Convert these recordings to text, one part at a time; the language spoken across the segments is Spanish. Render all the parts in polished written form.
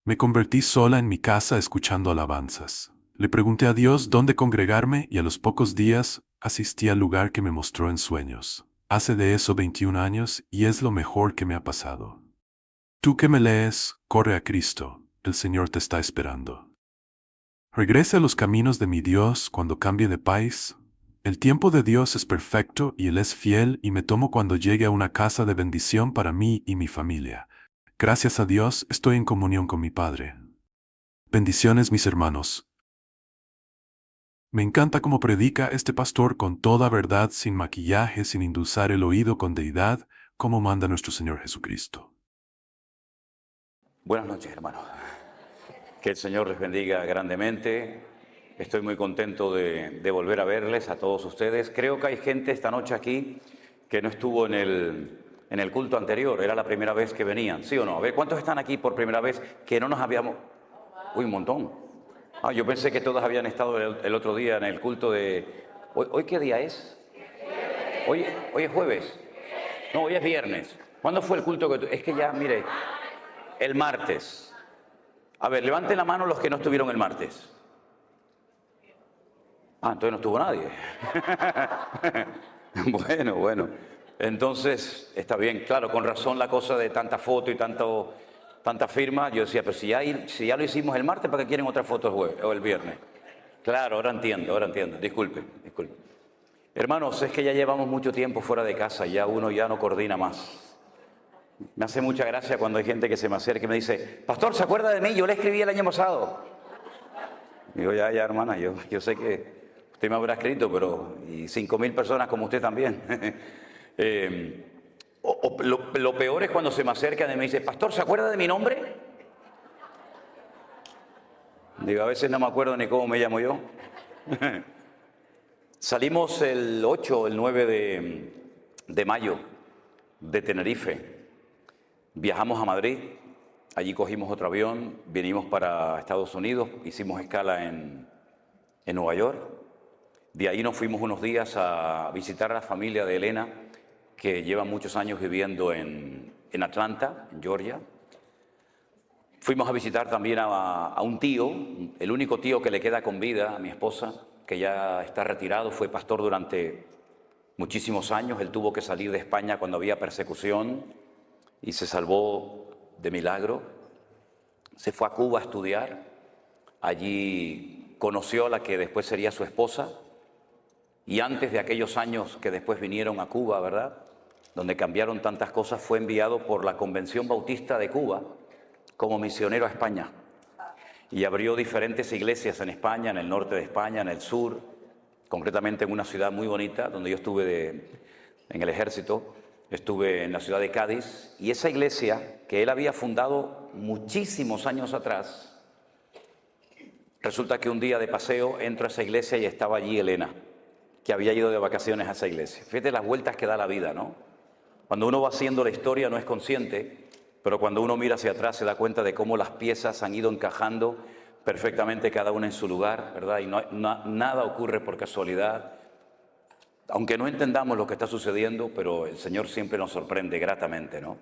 Me convertí sola en mi casa escuchando alabanzas. Le pregunté a Dios dónde congregarme y a los pocos días asistí al lugar que me mostró en sueños. Hace de eso 21 años y es lo mejor que me ha pasado. Tú que me lees, corre a Cristo, el Señor te está esperando. Regrese a los caminos de mi Dios cuando cambie de país. El tiempo de Dios es perfecto y Él es fiel y me tomo cuando llegue a una casa de bendición para mí y mi familia. Gracias a Dios estoy en comunión con mi Padre. Bendiciones mis hermanos. Me encanta cómo predica este pastor con toda verdad, sin maquillaje, sin endulzar el oído con deidad, como manda nuestro Señor Jesucristo. Buenas noches, hermanos. Que el Señor les bendiga grandemente. Estoy muy contento de volver a verles a todos ustedes. Creo que hay gente esta noche aquí que no estuvo en el culto anterior. Era la primera vez que venían, ¿sí o no? A ver, ¿cuántos están aquí por primera vez que no nos habíamos...? Uy, un montón. Yo pensé que todos habían estado el otro día en el culto de... ¿Hoy qué día es? Hoy es jueves. No, hoy es viernes. ¿Cuándo fue el culto que Es que ya, mire, el martes. A ver, levanten la mano los que no estuvieron el martes. Entonces no estuvo nadie. Bueno. Entonces, está bien, claro, con razón la cosa de tanta foto y tanta firma. Yo decía, pero si ya lo hicimos el martes, ¿para qué quieren otra foto el jueves o el viernes? Claro, ahora entiendo. Disculpen. Hermanos, es que ya llevamos mucho tiempo fuera de casa, ya uno ya no coordina más. Me hace mucha gracia cuando hay gente que se me acerca y me dice, pastor, ¿se acuerda de mí? Yo le escribí el año pasado. Digo, ya, hermana, yo sé que usted me habrá escrito, pero y 5.000 personas como usted también. Lo peor es cuando se me acercan y me dice, pastor, ¿se acuerda de mi nombre? Digo, a veces no me acuerdo ni cómo me llamo yo. Salimos el 8 o el 9 de mayo de Tenerife. Viajamos a Madrid, allí cogimos otro avión, vinimos para Estados Unidos, hicimos escala en Nueva York. De ahí nos fuimos unos días a visitar a la familia de Elena, que lleva muchos años viviendo en Atlanta, en Georgia. Fuimos a visitar también a un tío, el único tío que le queda con vida a mi esposa, que ya está retirado, fue pastor durante muchísimos años. Él tuvo que salir de España cuando había persecución y se salvó de milagro. Se fue a Cuba a estudiar. Allí conoció a la que después sería su esposa. Y antes de aquellos años que después vinieron a Cuba, ¿verdad?, donde cambiaron tantas cosas, fue enviado por la Convención Bautista de Cuba como misionero a España. Y abrió diferentes iglesias en España, en el norte de España, en el sur, concretamente en una ciudad muy bonita, donde yo estuve en el ejército. Estuve en la ciudad de Cádiz, y esa iglesia que él había fundado muchísimos años atrás, resulta que un día de paseo entro a esa iglesia y estaba allí Elena, que había ido de vacaciones a esa iglesia. Fíjate las vueltas que da la vida, ¿no? Cuando uno va haciendo la historia no es consciente, pero cuando uno mira hacia atrás se da cuenta de cómo las piezas han ido encajando perfectamente cada una en su lugar, ¿verdad? Y nada ocurre por casualidad. Aunque no entendamos lo que está sucediendo, pero el Señor siempre nos sorprende gratamente, ¿no?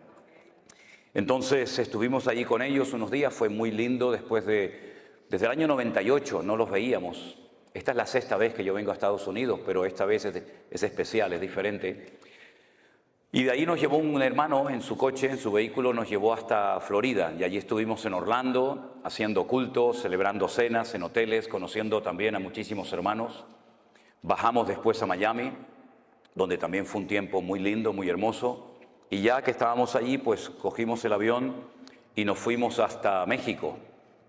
Entonces estuvimos allí con ellos unos días, fue muy lindo. Desde el año 98 no los veíamos. Esta es la 6ª vez que yo vengo a Estados Unidos, pero esta vez es especial, es diferente. Y de ahí nos llevó un hermano en su coche, en su vehículo, nos llevó hasta Florida. Y allí estuvimos en Orlando, haciendo cultos, celebrando cenas en hoteles, conociendo también a muchísimos hermanos. Bajamos después a Miami, donde también fue un tiempo muy lindo, muy hermoso. Y ya que estábamos allí, pues cogimos el avión y nos fuimos hasta México.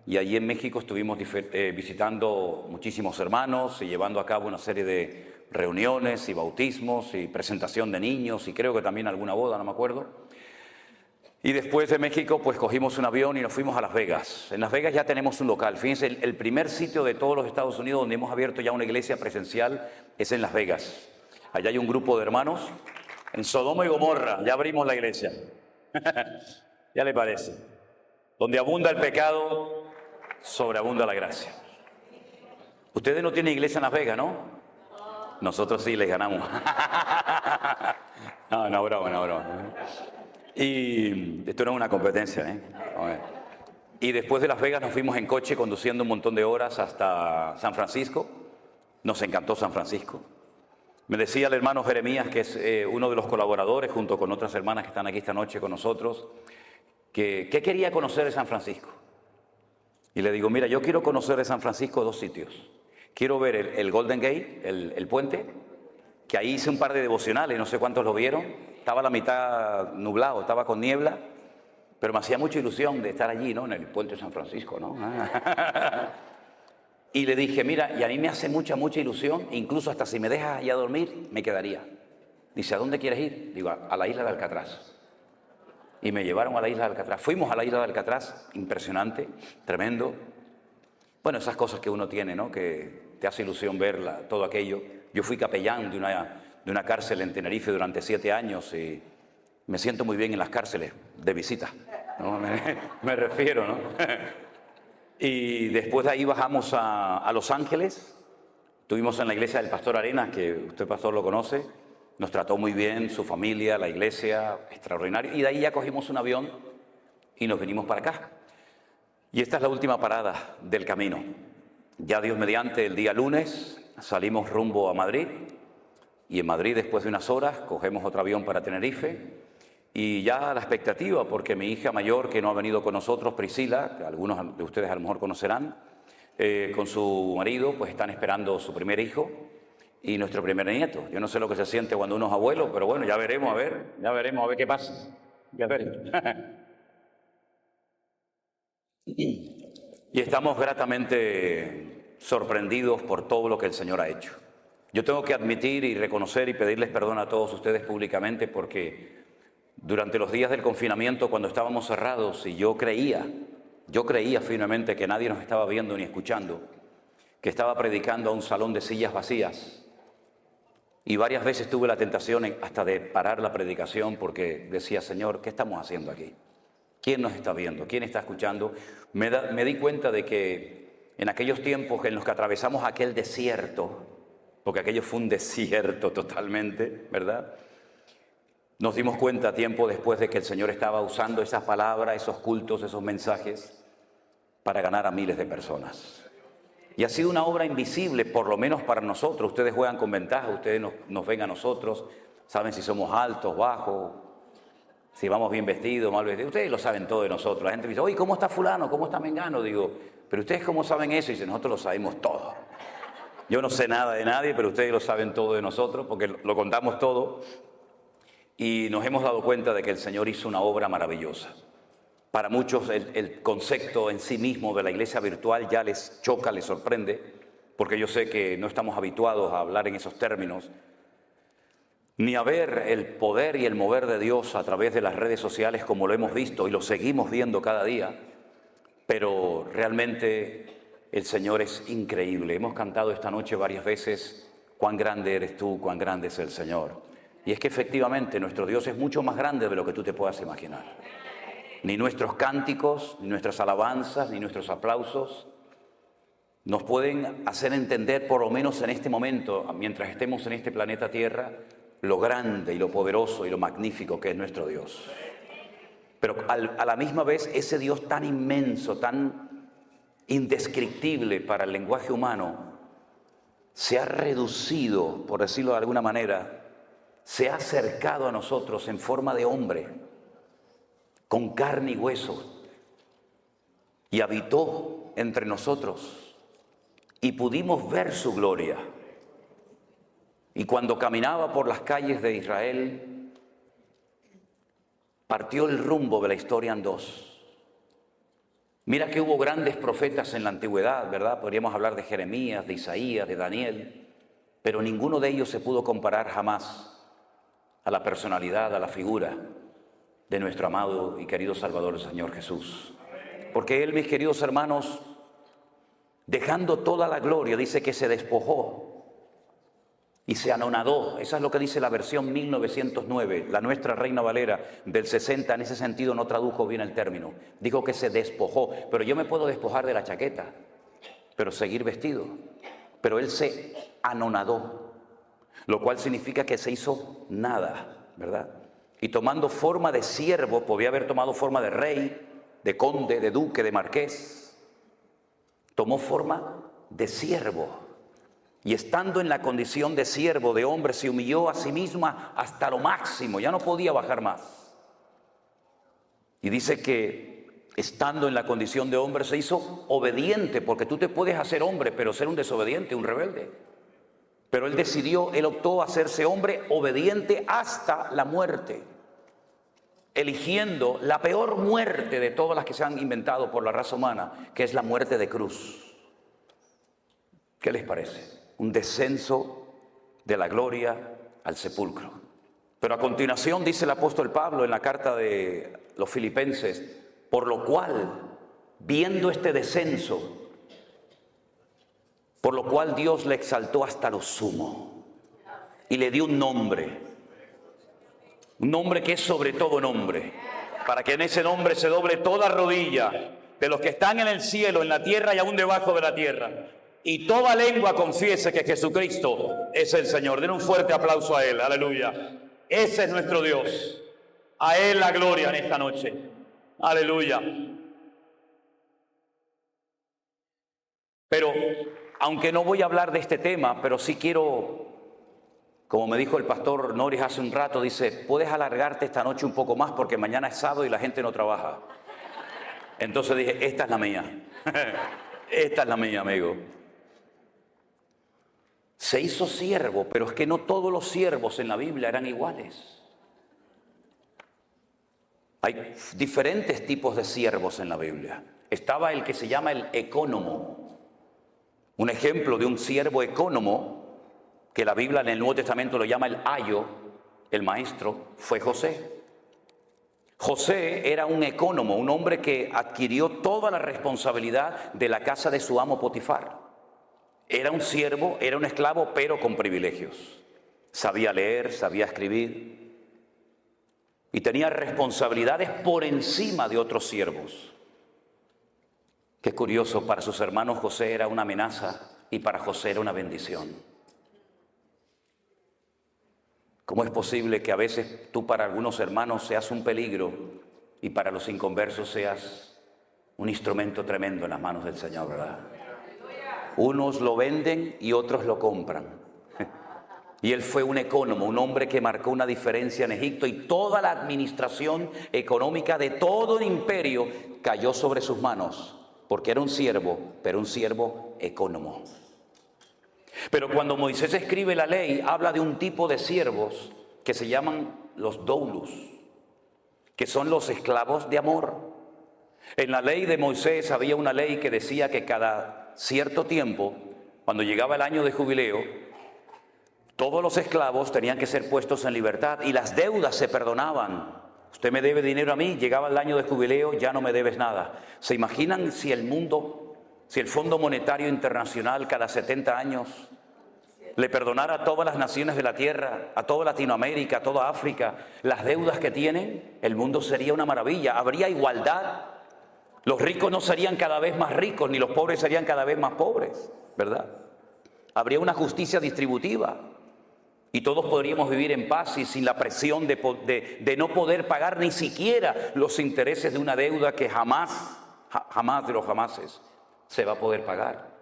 Y allí en México estuvimos visitando muchísimos hermanos y llevando a cabo una serie de reuniones y bautismos y presentación de niños y creo que también alguna boda, no me acuerdo. Y después de México, pues cogimos un avión y nos fuimos a Las Vegas. En Las Vegas ya tenemos un local. Fíjense, el primer sitio de todos los Estados Unidos donde hemos abierto ya una iglesia presencial es en Las Vegas. Allá hay un grupo de hermanos. En Sodoma y Gomorra ya abrimos la iglesia. ¿Ya le parece? Donde abunda el pecado, sobreabunda la gracia. Ustedes no tienen iglesia en Las Vegas, ¿no? Nosotros sí les ganamos. No, broma. Y esto no es una competencia, ¿eh? A ver. Y después de Las Vegas nos fuimos en coche conduciendo un montón de horas hasta San Francisco. Nos encantó San Francisco. Me decía el hermano Jeremías, que es uno de los colaboradores, junto con otras hermanas que están aquí esta noche con nosotros, que ¿qué quería conocer de San Francisco? Y le digo, mira, yo quiero conocer de San Francisco 2 sitios. Quiero ver el Golden Gate, el puente, que ahí hice un par de devocionales, no sé cuántos lo vieron. Estaba la mitad nublado, estaba con niebla, pero me hacía mucha ilusión de estar allí, ¿no? En el puente de San Francisco, ¿no? Y le dije, mira, y a mí me hace mucha ilusión, incluso hasta si me dejas allá dormir, me quedaría. Dice, ¿a dónde quieres ir? Digo, a la isla de Alcatraz. Y me llevaron a la isla de Alcatraz. Fuimos a la isla de Alcatraz, impresionante, tremendo. Bueno, esas cosas que uno tiene, ¿no? Que te hace ilusión verla, todo aquello. Yo fui capellán de una cárcel en Tenerife durante 7 años y me siento muy bien en las cárceles de visita, ¿no? Me refiero, ¿no? Y después de ahí bajamos a Los Ángeles. Estuvimos en la iglesia del Pastor Arenas, que usted, pastor, lo conoce. Nos trató muy bien, su familia, la iglesia, extraordinario. Y de ahí ya cogimos un avión y nos vinimos para acá. Y esta es la última parada del camino. Ya Dios mediante, el día lunes salimos rumbo a Madrid. Y en Madrid, después de unas horas, cogemos otro avión para Tenerife. Y ya la expectativa, porque mi hija mayor, que no ha venido con nosotros, Priscila, que algunos de ustedes a lo mejor conocerán, con su marido, pues están esperando su primer hijo y nuestro primer nieto. Yo no sé lo que se siente cuando uno es abuelo, pero bueno, ya veremos, a ver qué pasa. Ya veremos. Y estamos gratamente sorprendidos por todo lo que el Señor ha hecho. Yo tengo que admitir y reconocer y pedirles perdón a todos ustedes públicamente porque durante los días del confinamiento, cuando estábamos cerrados y yo creía firmemente que nadie nos estaba viendo ni escuchando, que estaba predicando a un salón de sillas vacías. Y varias veces tuve la tentación hasta de parar la predicación porque decía, Señor, ¿qué estamos haciendo aquí? ¿Quién nos está viendo? ¿Quién está escuchando? Me di cuenta de que en aquellos tiempos en los que atravesamos aquel desierto, porque aquello fue un desierto totalmente, ¿verdad? Nos dimos cuenta tiempo después de que el Señor estaba usando esas palabras, esos cultos, esos mensajes para ganar a miles de personas. Y ha sido una obra invisible, por lo menos para nosotros. Ustedes juegan con ventaja, ustedes nos ven a nosotros, saben si somos altos, bajos, si vamos bien vestidos, mal vestidos. Ustedes lo saben todo de nosotros. La gente dice, oye, ¿cómo está fulano? ¿Cómo está mengano? Digo, pero ustedes ¿cómo saben eso? Y dice, nosotros lo sabemos todo. Yo no sé nada de nadie, pero ustedes lo saben todo de nosotros, porque lo contamos todo. Y nos hemos dado cuenta de que el Señor hizo una obra maravillosa. Para muchos el concepto en sí mismo de la iglesia virtual ya les choca, les sorprende, porque yo sé que no estamos habituados a hablar en esos términos, ni a ver el poder y el mover de Dios a través de las redes sociales como lo hemos visto y lo seguimos viendo cada día, pero realmente el Señor es increíble. Hemos cantado esta noche varias veces, cuán grande eres tú, cuán grande es el Señor. Y es que efectivamente nuestro Dios es mucho más grande de lo que tú te puedas imaginar. Ni nuestros cánticos, ni nuestras alabanzas, ni nuestros aplausos nos pueden hacer entender, por lo menos en este momento, mientras estemos en este planeta Tierra, lo grande y lo poderoso y lo magnífico que es nuestro Dios. Pero a la misma vez, ese Dios tan inmenso, tan indescriptible para el lenguaje humano, se ha reducido, por decirlo de alguna manera, se ha acercado a nosotros en forma de hombre, con carne y hueso, y habitó entre nosotros, y pudimos ver su gloria. Y cuando caminaba por las calles de Israel, partió el rumbo de la historia en dos. Mira que hubo grandes profetas en la antigüedad, ¿verdad? Podríamos hablar de Jeremías, de Isaías, de Daniel, pero ninguno de ellos se pudo comparar jamás a la personalidad, a la figura de nuestro amado y querido Salvador, el Señor Jesús. Porque Él, mis queridos hermanos, dejando toda la gloria, dice que se despojó y se anonadó. Esa es lo que dice la versión 1909, la nuestra Reina Valera del 60, en ese sentido no tradujo bien el término. Dijo que se despojó, pero yo me puedo despojar de la chaqueta, pero seguir vestido. Pero Él se anonadó, lo cual significa que se hizo nada, ¿verdad? Y tomando forma de siervo, podía haber tomado forma de rey, de conde, de duque, de marqués. Tomó forma de siervo. Y estando en la condición de siervo, de hombre, se humilló a sí misma hasta lo máximo, ya no podía bajar más. Y dice que estando en la condición de hombre se hizo obediente, porque tú te puedes hacer hombre, pero ser un desobediente, un rebelde. Pero él optó a hacerse hombre obediente hasta la muerte, eligiendo la peor muerte de todas las que se han inventado por la raza humana, que es la muerte de cruz. ¿Qué les parece? Un descenso de la gloria al sepulcro. Pero a continuación dice el apóstol Pablo en la carta de los Filipenses, por lo cual, viendo este descenso, por lo cual Dios le exaltó hasta lo sumo y le dio un nombre que es sobre todo nombre, para que en ese nombre se doble toda rodilla de los que están en el cielo, en la tierra y aún debajo de la tierra, y toda lengua confiese que Jesucristo es el Señor. Den un fuerte aplauso a Él, aleluya. Ese es nuestro Dios, a Él la gloria en esta noche, aleluya. Pero, aunque no voy a hablar de este tema, pero sí quiero, como me dijo el pastor Norris hace un rato, dice, puedes alargarte esta noche un poco más porque mañana es sábado y la gente no trabaja. Entonces dije, esta es la mía, esta es la mía, amigo. Se hizo siervo, pero es que no todos los siervos en la Biblia eran iguales. Hay diferentes tipos de siervos en la Biblia. Estaba el que se llama el ecónomo. Un ejemplo de un siervo ecónomo, que la Biblia en el Nuevo Testamento lo llama el ayo, el maestro, fue José. José era un ecónomo, un hombre que adquirió toda la responsabilidad de la casa de su amo Potifar. Era un siervo, era un esclavo, pero con privilegios. Sabía leer, sabía escribir y tenía responsabilidades por encima de otros siervos. Qué curioso, para sus hermanos José era una amenaza y para José era una bendición. ¿Cómo es posible que a veces tú para algunos hermanos seas un peligro y para los inconversos seas un instrumento tremendo en las manos del Señor, verdad? Unos lo venden y otros lo compran. Y él fue un ecónomo, un hombre que marcó una diferencia en Egipto, y toda la administración económica de todo el imperio cayó sobre sus manos, porque era un siervo, pero un siervo ecónomo. Pero cuando Moisés escribe la ley, habla de un tipo de siervos que se llaman los doulos, que son los esclavos de amor. En la ley de Moisés había una ley que decía que cada cierto tiempo, cuando llegaba el año de jubileo, todos los esclavos tenían que ser puestos en libertad y las deudas se perdonaban. Usted me debe dinero a mí, llegaba el año de jubileo, ya no me debes nada. ¿Se imaginan si el Fondo Monetario Internacional cada 70 años le perdonara a todas las naciones de la tierra, a toda Latinoamérica, a toda África, las deudas que tienen? El mundo sería una maravilla, habría igualdad. Los ricos no serían cada vez más ricos, ni los pobres serían cada vez más pobres, ¿verdad? Habría una justicia distributiva y todos podríamos vivir en paz y sin la presión de no poder pagar ni siquiera los intereses de una deuda que jamás de los jamases se va a poder pagar.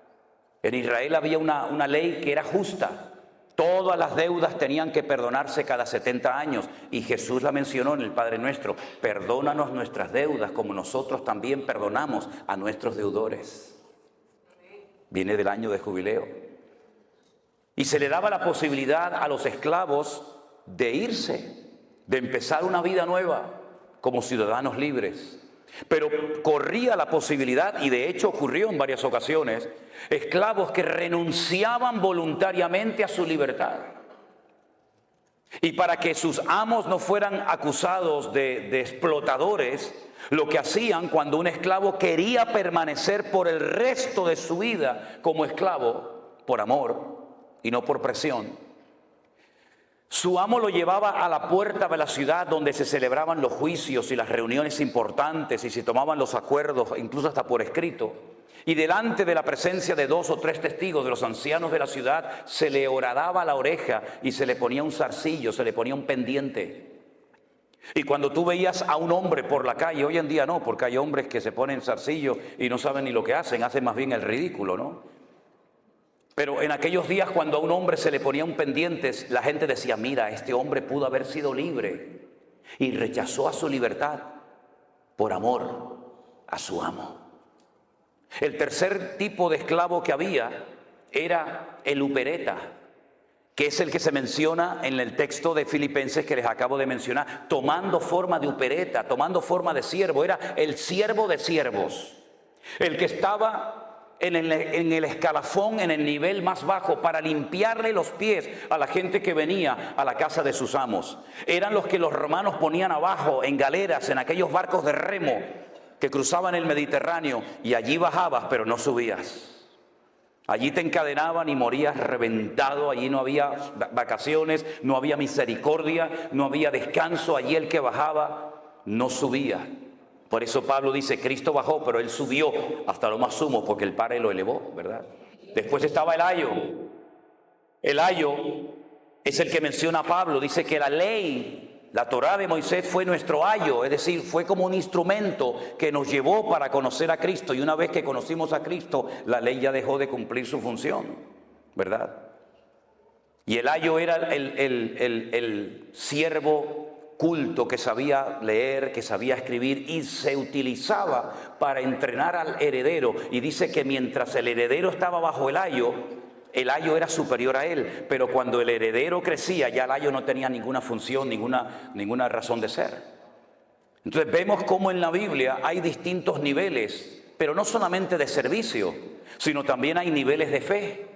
En Israel había una ley que era justa. Todas las deudas tenían que perdonarse cada 70 años. Y Jesús la mencionó en el Padre Nuestro. Perdónanos nuestras deudas como nosotros también perdonamos a nuestros deudores. Viene del año de jubileo. Y se le daba la posibilidad a los esclavos de irse, de empezar una vida nueva como ciudadanos libres. Pero corría la posibilidad, y de hecho ocurrió en varias ocasiones, esclavos que renunciaban voluntariamente a su libertad. Y para que sus amos no fueran acusados de explotadores, lo que hacían cuando un esclavo quería permanecer por el resto de su vida como esclavo, por amor y no por presión, su amo lo llevaba a la puerta de la ciudad donde se celebraban los juicios y las reuniones importantes y se tomaban los acuerdos, incluso hasta por escrito. Y delante de la presencia de 2 o 3 testigos de los ancianos de la ciudad, se le horadaba la oreja y se le ponía un zarcillo, se le ponía un pendiente. Y cuando tú veías a un hombre por la calle, hoy en día no, porque hay hombres que se ponen zarcillo y no saben ni lo que hacen más bien el ridículo, ¿no? Pero en aquellos días cuando a un hombre se le ponía un pendiente, la gente decía, mira, este hombre pudo haber sido libre y rechazó a su libertad por amor a su amo. El tercer tipo de esclavo que había era el upereta, que es el que se menciona en el texto de Filipenses que les acabo de mencionar, tomando forma de upereta, tomando forma de siervo. Era el siervo de siervos, el que estaba en el escalafón, en el nivel más bajo, para limpiarle los pies a la gente que venía a la casa de sus amos. Eran los que los romanos ponían abajo en galeras, en aquellos barcos de remo que cruzaban el Mediterráneo, y allí bajabas pero no subías. Allí te encadenaban y morías reventado. Allí no había vacaciones, no había misericordia, no había descanso. Allí el que bajaba no subía. Por eso Pablo dice, Cristo bajó, pero Él subió hasta lo más sumo, porque el Padre lo elevó, ¿verdad? Después estaba el ayo. El ayo es el que menciona Pablo. Dice que la ley, la Torá de Moisés, fue nuestro ayo, es decir, fue como un instrumento que nos llevó para conocer a Cristo. Y una vez que conocimos a Cristo, la ley ya dejó de cumplir su función, ¿verdad? Y el ayo era el siervo culto que sabía leer, que sabía escribir, y se utilizaba para entrenar al heredero. Y dice que mientras el heredero estaba bajo el ayo era superior a él, pero cuando el heredero crecía, ya el ayo no tenía ninguna función, ninguna razón de ser. Entonces vemos cómo en la Biblia hay distintos niveles, pero no solamente de servicio, sino también hay niveles de fe.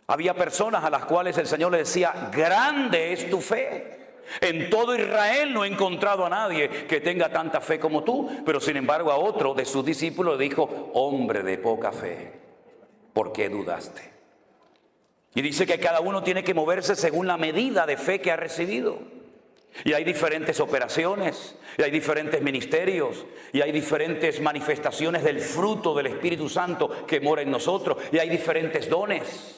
Había personas a las cuales el Señor le decía, grande es tu fe. En todo Israel no he encontrado a nadie que tenga tanta fe como tú, pero sin embargo a otro de sus discípulos le dijo, hombre de poca fe, ¿por qué dudaste? Y dice que cada uno tiene que moverse según la medida de fe que ha recibido. Y hay diferentes operaciones, y hay diferentes ministerios, y hay diferentes manifestaciones del fruto del Espíritu Santo que mora en nosotros, y hay diferentes dones.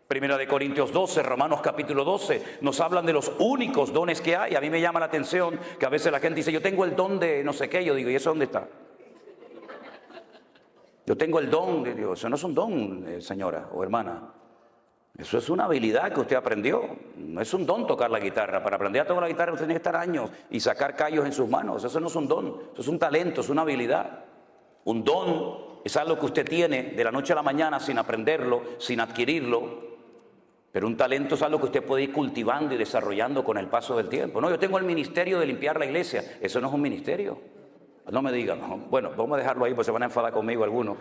Primera de Corintios 12, Romanos capítulo 12, nos hablan de los únicos dones que hay. A mí me llama la atención que a veces la gente dice, yo tengo el don de no sé qué. Yo digo, ¿y eso dónde está? Yo tengo el don de Dios. Eso no es un don, señora o hermana. Eso es una habilidad que usted aprendió. No es un don tocar la guitarra. Para aprender a tocar la guitarra usted tiene que estar años y sacar callos en sus manos. Eso no es un don, eso es un talento, es una habilidad. Un don es algo que usted tiene de la noche a la mañana sin aprenderlo, sin adquirirlo. Pero un talento es algo que usted puede ir cultivando y desarrollando con el paso del tiempo. No, yo tengo el ministerio de limpiar la iglesia. Eso no es un ministerio. No me digan. No. Bueno, vamos a dejarlo ahí porque se van a enfadar conmigo algunos.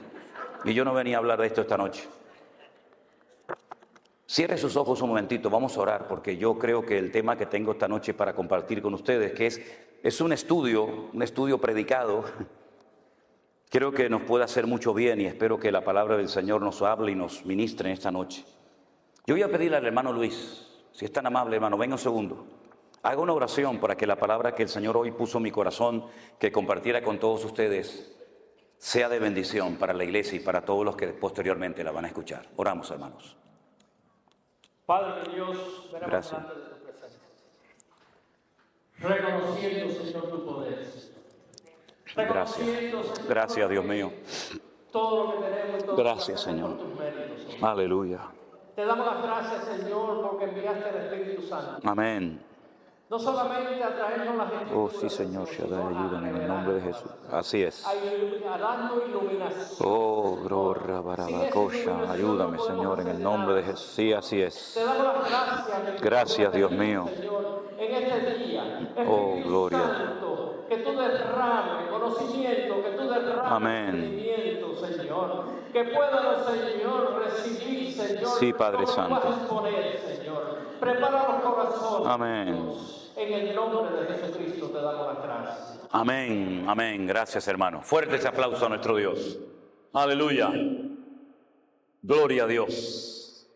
Y yo no venía a hablar de esto esta noche. Cierre sus ojos un momentito, vamos a orar, porque yo creo que el tema que tengo esta noche para compartir con ustedes, que es un estudio predicado, creo que nos puede hacer mucho bien, y espero que la palabra del Señor nos hable y nos ministre en esta noche. Yo voy a pedirle al hermano Luis, si es tan amable, hermano, venga un segundo. Haga una oración para que la palabra que el Señor hoy puso en mi corazón, que compartiera con todos ustedes, sea de bendición para la iglesia y para todos los que posteriormente la van a escuchar. Oramos, hermanos. Padre Dios, venimos delante de tu presencia, reconociendo, Señor, tu poder. Gracias. Gracias, Dios mío. Todo lo que tenemos y todo Gracias, lo que Señor. hacemos por tus méritos, Señor. Aleluya. Te damos las gracias, Señor, porque enviaste el Espíritu Santo. Amén. No solamente a traernos las escrituras. Oh, sí, Señor, Shaddai, ayúdame en el nombre de Jesús. Así es. A darnos iluminación. Oh, gloria, barabacosha, ayúdame, Señor, en el nombre de Jesús. Sí, así es. Te damos las gracias. Gracias, Dios mío. Señor, en este día. Oh, Espíritu gloria. Santo, que tú derrames conocimiento, que tú derrames Amén. entendimiento, Señor. Que puedan, Señor, recibir, Señor. Sí, Padre lo que tú Santo. vas a exponer, Señor. Prepara los corazones. Amén. Dios. En el nombre de Jesucristo te damos las gracias. Amén, amén. Gracias, hermano. Fuerte ese aplauso a nuestro Dios. Aleluya. Gloria a Dios.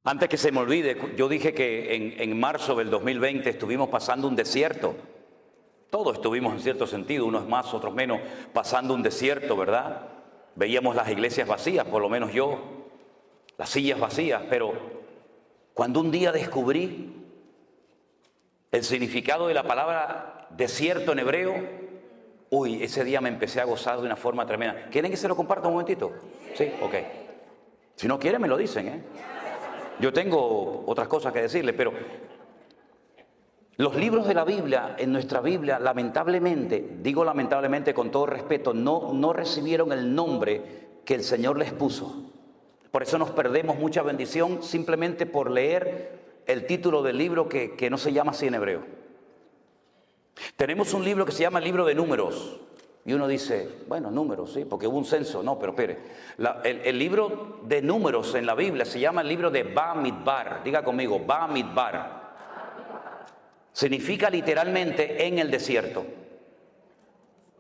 Antes que se me olvide, yo dije que en marzo del 2020 estuvimos pasando un desierto. Todos estuvimos en cierto sentido, unos más, otros menos, pasando un desierto, ¿verdad? Veíamos las iglesias vacías, por lo menos yo, las sillas vacías, pero cuando un día descubrí el significado de la palabra desierto en hebreo, uy, ese día me empecé a gozar de una forma tremenda. ¿Quieren que se lo comparta un momentito? Sí, ok. Si no quieren me lo dicen, ¿eh? Yo tengo otras cosas que decirles, pero los libros de la Biblia, en nuestra Biblia, lamentablemente, digo lamentablemente con todo respeto, no recibieron el nombre que el Señor les puso. Por eso nos perdemos mucha bendición simplemente por leer el título del libro que no se llama así en hebreo. Tenemos un libro que se llama el libro de Números. Y uno dice, bueno, números, sí, porque hubo un censo. No, pero espere. El libro de Números en la Biblia se llama el libro de Bamidbar. Diga conmigo, Bamidbar. Significa literalmente en el desierto.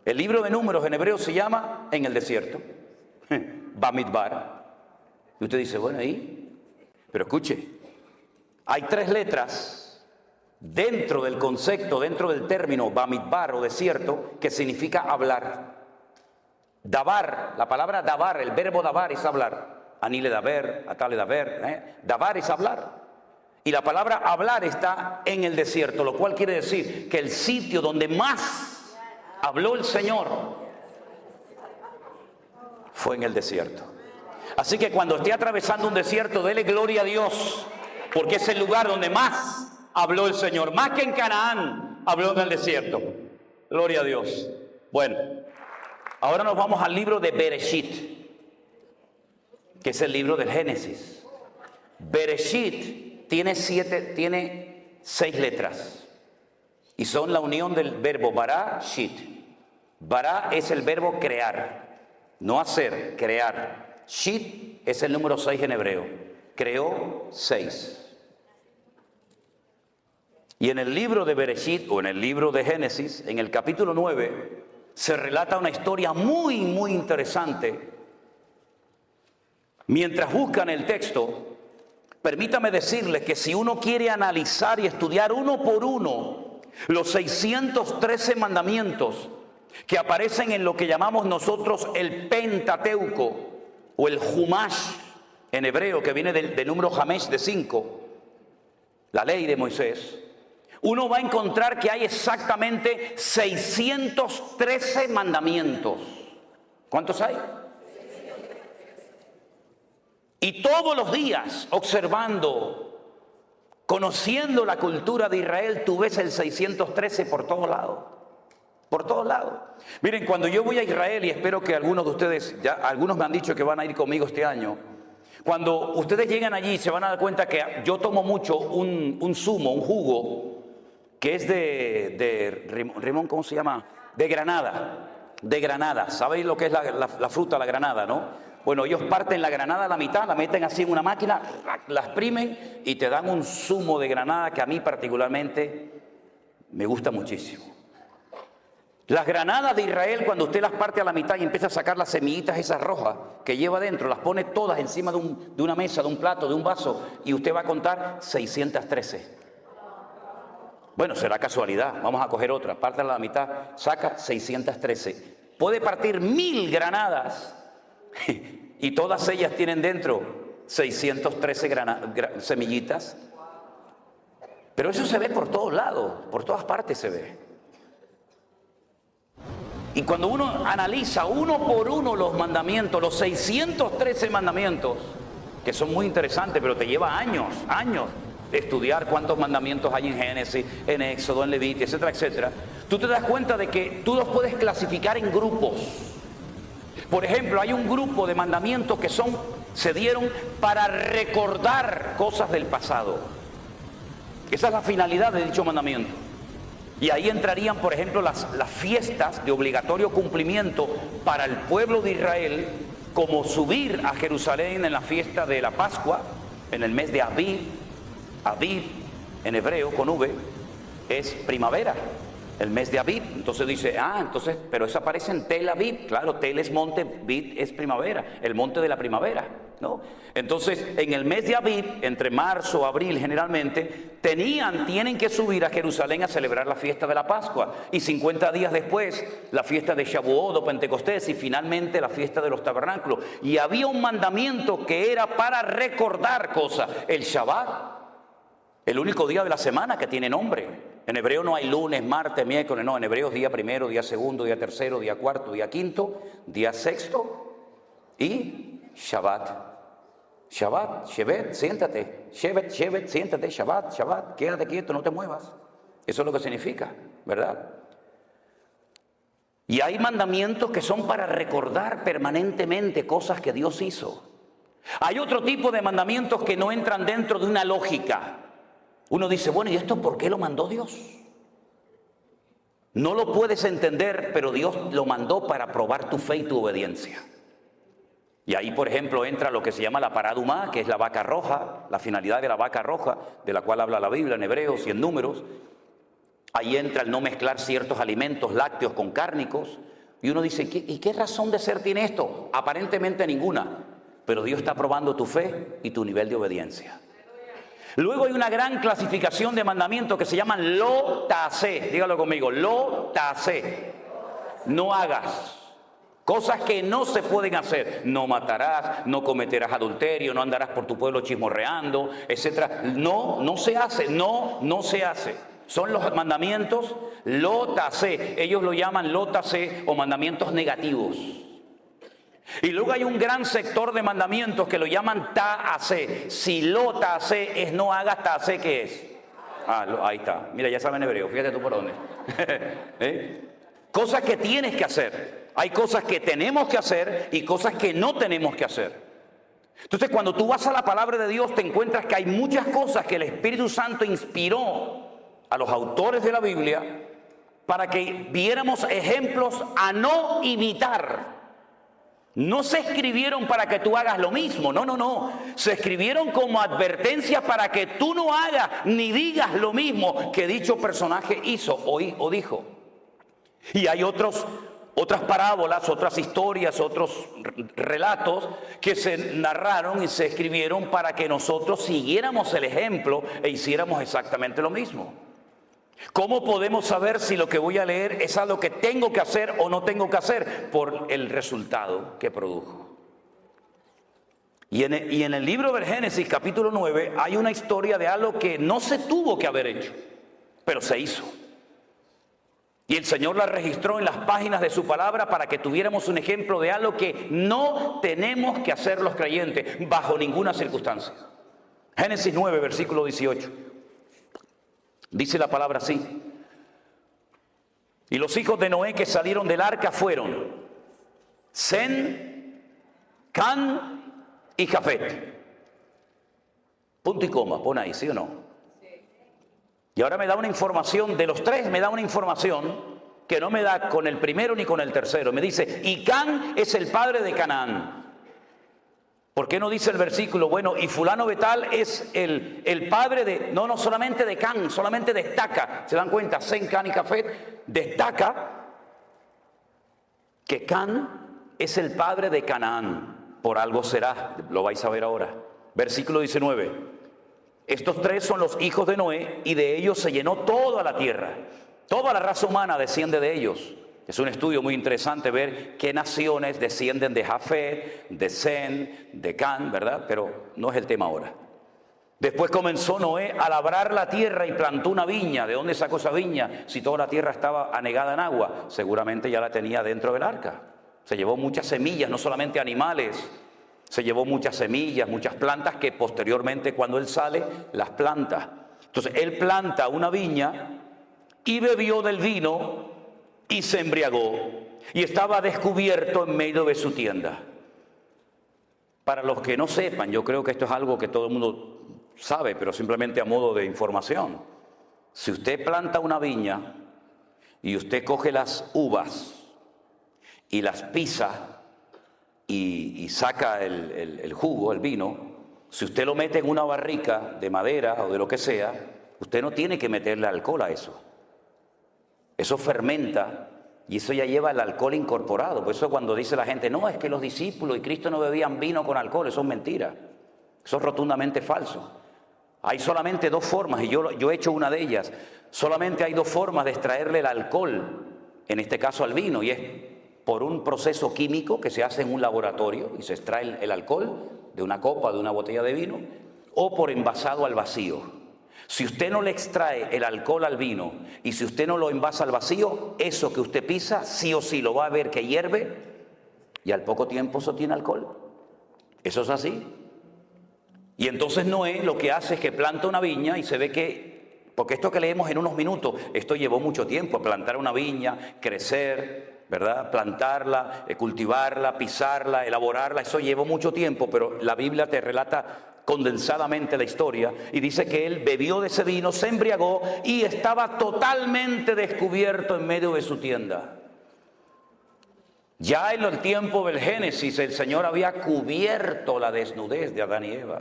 El libro de Números en hebreo se llama en el desierto. Bamidbar. Y usted dice, bueno, ¿y? Pero escuche, hay 3 letras dentro del concepto, dentro del término Bamidbar o desierto, que significa hablar. Dabar, la palabra dabar, el verbo dabar es hablar. Anile daber, atale daber, dabar es hablar. Y la palabra hablar está en el desierto, lo cual quiere decir que el sitio donde más habló el Señor fue en el desierto. Así que cuando esté atravesando un desierto, dele gloria a Dios, porque es el lugar donde más habló el Señor. Más que en Canaán, habló en el desierto. Gloria a Dios. Bueno, ahora nos vamos al libro de Bereshit, que es el libro del Génesis. Bereshit tiene 6 letras y son la unión del verbo bara, shit. Bara es el verbo crear, no hacer, crear. Shit es el número 6 en hebreo. Creó 6. Y en el libro de Bereshit o en el libro de Génesis, en el capítulo 9, se relata una historia muy, muy interesante. Mientras buscan el texto, permítame decirles que si uno quiere analizar y estudiar uno por uno los 613 mandamientos que aparecen en lo que llamamos nosotros el Pentateuco o el Humash en hebreo, que viene del número Hamesh de 5, la ley de Moisés, uno va a encontrar que hay exactamente 613 mandamientos. ¿Cuántos hay? Y todos los días, observando, conociendo la cultura de Israel, tú ves el 613 por todos lados. Por todos lados. Miren, cuando yo voy a Israel, y espero que algunos de ustedes, ya algunos me han dicho que van a ir conmigo este año, cuando ustedes llegan allí se van a dar cuenta que yo tomo mucho un zumo, un jugo, que es de limón, ¿cómo se llama? De granada. De granada. ¿Sabéis lo que es la fruta, la granada, no? Bueno, ellos parten la granada a la mitad, la meten así en una máquina, la exprimen y te dan un zumo de granada que a mí particularmente me gusta muchísimo. Las granadas de Israel, cuando usted las parte a la mitad y empieza a sacar las semillitas esas rojas que lleva dentro, las pone todas encima de una mesa, de un plato, de un vaso, y usted va a contar 613. Bueno, será casualidad, vamos a coger otra, pártela a la mitad, saca 613. Puede partir 1000 granadas y todas ellas tienen dentro 613 semillitas. Pero eso se ve por todos lados, por todas partes se ve. Y cuando uno analiza uno por uno los mandamientos, los 613 mandamientos, que son muy interesantes, pero te lleva años de estudiar cuántos mandamientos hay en Génesis, en Éxodo, en Levítico, etcétera, etcétera, tú te das cuenta de que tú los puedes clasificar en grupos. Por ejemplo, hay un grupo de mandamientos que se dieron para recordar cosas del pasado. Esa es la finalidad de dicho mandamiento. Y ahí entrarían, por ejemplo, las fiestas de obligatorio cumplimiento para el pueblo de Israel, como subir a Jerusalén en la fiesta de la Pascua, en el mes de Aviv. Aviv, en hebreo, con V, es primavera, el mes de Aviv. Entonces dice, pero eso aparece en Tel Aviv. Claro, Tel es monte, Aviv es primavera, el monte de la primavera, ¿no? Entonces, en el mes de Aviv, entre marzo, abril generalmente, tienen que subir a Jerusalén a celebrar la fiesta de la Pascua. Y 50 días después, la fiesta de Shavuot o Pentecostés, y finalmente la fiesta de los tabernáculos. Y había un mandamiento que era para recordar cosas. El Shabbat, el único día de la semana que tiene nombre En hebreo no hay lunes, martes, miércoles, no. En hebreo es día primero, día segundo, día tercero, día cuarto, día quinto, día sexto y Shabbat. Shabbat, Shevet, siéntate. Shevet, Shevet, siéntate. Shabbat, Shabbat, quédate quieto, no te muevas. Eso es lo que significa, ¿verdad? Y hay mandamientos que son para recordar permanentemente cosas que Dios hizo. Hay otro tipo de mandamientos que no entran dentro de una lógica. Uno dice, bueno, ¿y esto por qué lo mandó Dios? No lo puedes entender, pero Dios lo mandó para probar tu fe y tu obediencia. Y ahí, por ejemplo, entra lo que se llama la paradumá, que es la vaca roja, la finalidad de la vaca roja, de la cual habla la Biblia en Hebreos y en Números. Ahí entra el no mezclar ciertos alimentos lácteos con cárnicos. Y uno dice, ¿y qué razón de ser tiene esto? Aparentemente ninguna, pero Dios está probando tu fe y tu nivel de obediencia. Luego hay una gran clasificación de mandamientos que se llaman lo tasé. Dígalo conmigo, lo tasé. No hagas. Cosas que no se pueden hacer. No matarás, no cometerás adulterio, no andarás por tu pueblo chismorreando, etc. No se hace, no se hace. Son los mandamientos lo tasé. Ellos lo llaman lo tasé o mandamientos negativos. Y luego hay un gran sector de mandamientos que lo llaman ta'asé. Si lo ta'asé es no hagas, ta'asé, ¿qué es? Ahí está. Mira, ya saben hebreo, fíjate tú por dónde. Cosas que tienes que hacer. Hay cosas que tenemos que hacer y cosas que no tenemos que hacer. Entonces, cuando tú vas a la palabra de Dios, te encuentras que hay muchas cosas que el Espíritu Santo inspiró a los autores de la Biblia para que viéramos ejemplos a no imitar. No se escribieron para que tú hagas lo mismo, no. Se escribieron como advertencia para que tú no hagas ni digas lo mismo que dicho personaje hizo o dijo. Y hay otras parábolas, otras historias, otros relatos que se narraron y se escribieron para que nosotros siguiéramos el ejemplo e hiciéramos exactamente lo mismo. ¿Cómo podemos saber si lo que voy a leer es algo que tengo que hacer o no tengo que hacer? Por el resultado que produjo. Y en el libro del Génesis, capítulo 9, hay una historia de algo que no se tuvo que haber hecho, pero se hizo. Y el Señor la registró en las páginas de su palabra para que tuviéramos un ejemplo de algo que no tenemos que hacer los creyentes bajo ninguna circunstancia. Génesis 9, versículo 18. Dice la palabra así. Y los hijos de Noé que salieron del arca fueron Sem, Can y Jafet. Punto y coma, pon ahí, ¿sí o no? Y ahora me da una información, de los tres me da una información que no me da con el primero ni con el tercero. Me dice, y Can es el padre de Canaán. ¿Por qué no dice el versículo? Bueno, y fulano de tal es el padre de, no solamente de Can, solamente destaca, ¿se dan cuenta? Sem, Can y Jafet, destaca que Can es el padre de Canaán. Por algo será, lo vais a ver ahora. Versículo 19. Estos tres son los hijos de Noé y de ellos se llenó toda la tierra. Toda la raza humana desciende de ellos. Es un estudio muy interesante ver qué naciones descienden de Jafet, de Sem, de Can, ¿verdad? Pero no es el tema ahora. Después comenzó Noé a labrar la tierra y plantó una viña. ¿De dónde sacó esa viña? Si toda la tierra estaba anegada en agua, seguramente ya la tenía dentro del arca. Se llevó muchas semillas, no solamente animales. Se llevó muchas semillas, muchas plantas que posteriormente cuando él sale, las planta. Entonces él planta una viña y bebió del vino y se embriagó y estaba descubierto en medio de su tienda. Para los que no sepan, yo creo que esto es algo que todo el mundo sabe, pero simplemente a modo de información. Si usted planta una viña y usted coge las uvas y las pisa y saca el jugo, el vino, si usted lo mete en una barrica de madera o de lo que sea, usted no tiene que meterle alcohol a eso. Eso fermenta y eso ya lleva el alcohol incorporado. Por eso cuando dice la gente, no, es que los discípulos y Cristo no bebían vino con alcohol, eso es mentira. Eso es rotundamente falso. Hay solamente dos formas, y yo he hecho una de ellas. Solamente hay dos formas de extraerle el alcohol, en este caso al vino, y es por un proceso químico que se hace en un laboratorio y se extrae el alcohol de una copa, de una botella de vino, o por envasado al vacío. Si usted no le extrae el alcohol al vino y si usted no lo envasa al vacío, eso que usted pisa, sí o sí lo va a ver que hierve y al poco tiempo eso tiene alcohol. Eso es así. Y entonces Noé lo que hace es que planta una viña y se ve que, porque esto que leemos en unos minutos, esto llevó mucho tiempo, plantar una viña, crecer, ¿verdad? Plantarla, cultivarla, pisarla, elaborarla, eso llevó mucho tiempo, pero la Biblia te relata condensadamente la historia y dice que él bebió de ese vino, se embriagó y estaba totalmente descubierto en medio de su tienda. Ya en el tiempo del Génesis el Señor había cubierto la desnudez de Adán y Eva.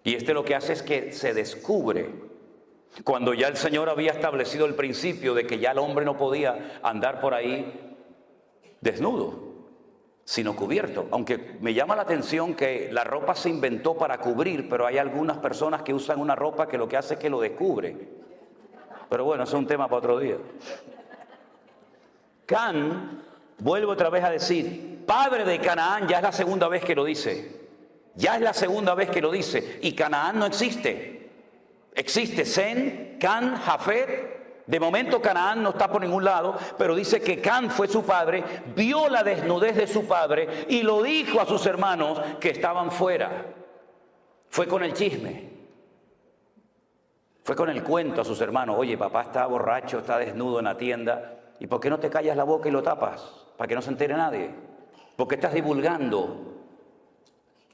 Y lo que hace es que se descubre. Cuando ya el Señor había establecido el principio de que ya el hombre no podía andar por ahí desnudo, sino cubierto. Aunque me llama la atención que la ropa se inventó para cubrir, pero hay algunas personas que usan una ropa que lo que hace es que lo descubre. Pero bueno, eso es un tema para otro día. Can, vuelvo otra vez a decir, padre de Canaán, ya es la segunda vez que lo dice. Ya es la segunda vez que lo dice. Y Canaán no existe. Existe Sem, Can, Jafet. De momento Canaán no está por ningún lado, pero dice que Can fue su padre, vio la desnudez de su padre y lo dijo a sus hermanos que estaban fuera. Fue con el chisme. Fue con el cuento a sus hermanos. Oye, papá está borracho, está desnudo en la tienda. ¿Y por qué no te callas la boca y lo tapas? Para que no se entere nadie. ¿Por qué estás divulgando?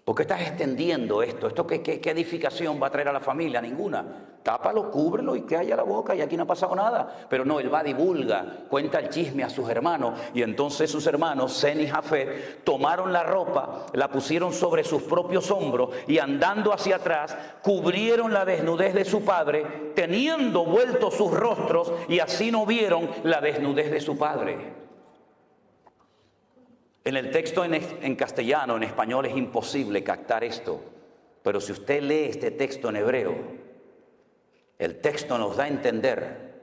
¿Por qué estás extendiendo esto? ¿Esto qué edificación va a traer a la familia? Ninguna. Tápalo, cúbrelo y calla la boca y aquí no ha pasado nada. Pero no, él va, divulga, cuenta el chisme a sus hermanos. Y entonces sus hermanos, Sem y Jafet, tomaron la ropa, la pusieron sobre sus propios hombros y andando hacia atrás, cubrieron la desnudez de su padre, teniendo vueltos sus rostros y así no vieron la desnudez de su padre. En el texto en castellano, en español es imposible captar esto, pero si usted lee este texto en hebreo, el texto nos da a entender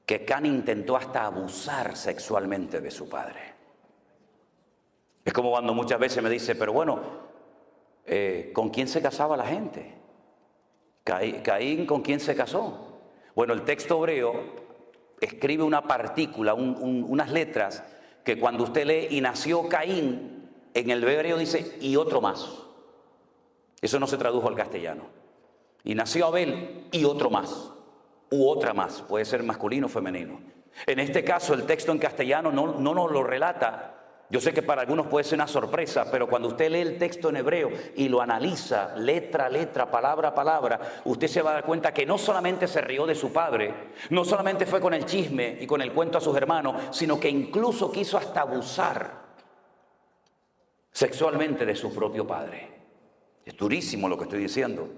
que Can intentó hasta abusar sexualmente de su padre. Es como cuando muchas veces me dice, pero bueno, ¿con quién se casaba la gente? Caín, ¿con quién se casó? Bueno, el texto hebreo escribe una partícula, unas letras, que cuando usted lee y nació Caín, en el hebreo dice y otro más. Eso no se tradujo al castellano. Y nació Abel y otro más, u otra más, puede ser masculino o femenino. En este caso el texto en castellano no nos lo relata. Yo sé que para algunos puede ser una sorpresa, pero cuando usted lee el texto en hebreo y lo analiza letra a letra, palabra a palabra, usted se va a dar cuenta que no solamente se rió de su padre, no solamente fue con el chisme y con el cuento a sus hermanos, sino que incluso quiso hasta abusar sexualmente de su propio padre. Es durísimo lo que estoy diciendo.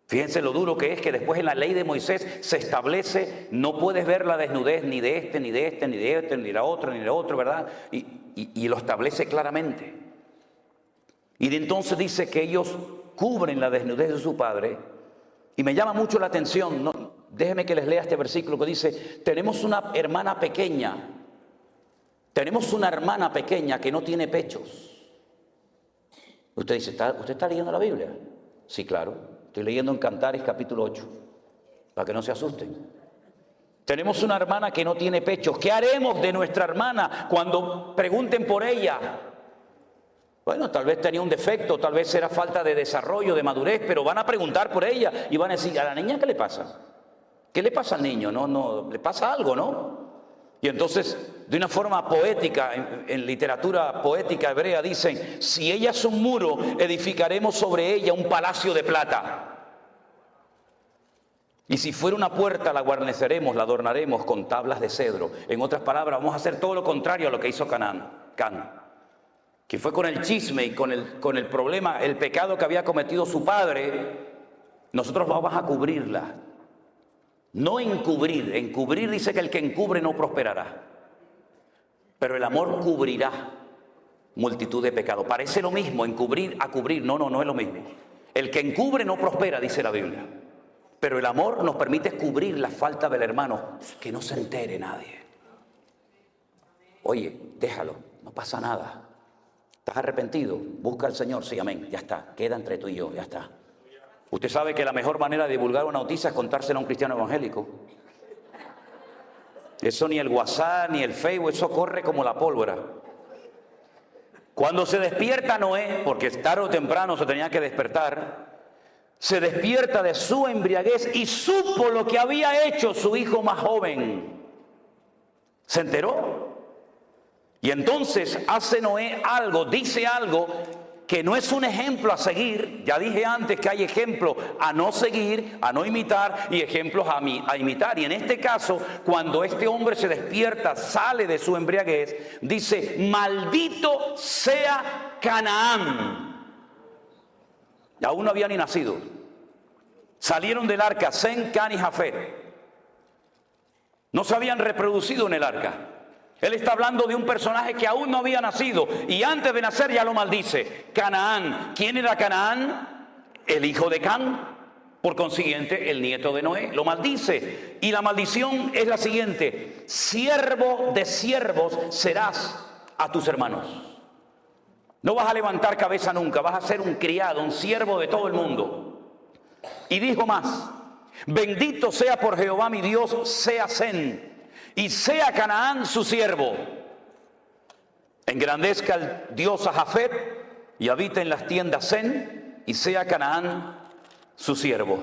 Fíjense lo duro que es que después en la ley de Moisés se establece, no puedes ver la desnudez ni de este, ni de este, ni de este, ni de la otra, ni de otro, ¿verdad? Y lo establece claramente. Y de entonces dice que ellos cubren la desnudez de su padre. Y me llama mucho la atención, déjenme que les lea este versículo que dice, tenemos una hermana pequeña que no tiene pechos. Usted dice, ¿usted está leyendo la Biblia? Sí, claro. Estoy leyendo en Cantares capítulo 8, para que no se asusten. Tenemos una hermana que no tiene pechos. ¿Qué haremos de nuestra hermana cuando pregunten por ella? Bueno, tal vez tenía un defecto, tal vez era falta de desarrollo, de madurez, pero van a preguntar por ella y van a decir, ¿a la niña qué le pasa? ¿Qué le pasa al niño? No, le pasa algo, ¿no? Y entonces, de una forma poética, en literatura poética hebrea dicen, si ella es un muro, edificaremos sobre ella un palacio de plata. Y si fuera una puerta, la guarneceremos, la adornaremos con tablas de cedro. En otras palabras, vamos a hacer todo lo contrario a lo que hizo Can, que fue con el chisme y con el problema, el pecado que había cometido su padre. Nosotros vamos a cubrirla. No encubrir. Encubrir dice que el que encubre no prosperará. Pero el amor cubrirá multitud de pecados. Parece lo mismo, encubrir a cubrir. No es lo mismo. El que encubre no prospera, dice la Biblia. Pero el amor nos permite cubrir la falta del hermano, que no se entere nadie. Oye, déjalo, no pasa nada. ¿Estás arrepentido? Busca al Señor, sí, amén, ya está. Queda entre tú y yo, ya está. Usted sabe que la mejor manera de divulgar una noticia es contársela a un cristiano evangélico. Eso ni el WhatsApp ni el Facebook, eso corre como la pólvora. Cuando se despierta Noé, porque tarde o temprano se tenía que despertar, se despierta de su embriaguez y supo lo que había hecho su hijo más joven. Se enteró. Y entonces hace Noé algo, dice algo que no es un ejemplo a seguir. Ya dije antes que hay ejemplos a no seguir, a no imitar y ejemplos a imitar. Y en este caso, cuando este hombre se despierta, sale de su embriaguez, dice: maldito sea Canaán. Y aún no había ni nacido. Salieron del arca Sem, Can y Jafet. No se habían reproducido en el arca. Él está hablando de un personaje que aún no había nacido y antes de nacer ya lo maldice. Canaán. ¿Quién era Canaán? El hijo de Can. Por consiguiente, el nieto de Noé. Lo maldice. Y la maldición es la siguiente: siervo de siervos serás a tus hermanos. No vas a levantar cabeza nunca. Vas a ser un criado, un siervo de todo el mundo. Y dijo más: bendito sea por Jehová mi Dios, sea Sem, y sea Canaán su siervo. Engrandezca el Dios a Jafet y habita en las tiendas Sem, y sea Canaán su siervo.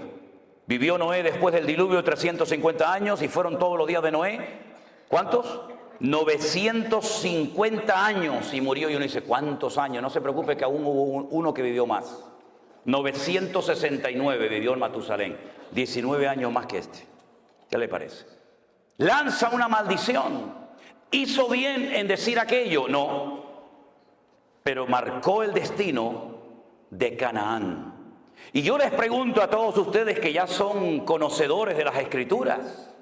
Vivió Noé después del diluvio 350 años y fueron todos los días de Noé. ¿Cuántos? 950 años y murió. Y uno dice: ¿cuántos años? No se preocupe, que aún hubo uno que vivió más. 969 vivió en Matusalén, 19 años más que este. ¿Qué le parece? Lanza una maldición. ¿Hizo bien en decir aquello? No. Pero marcó el destino de Canaán. Y yo les pregunto a todos ustedes que ya son conocedores de las Escrituras,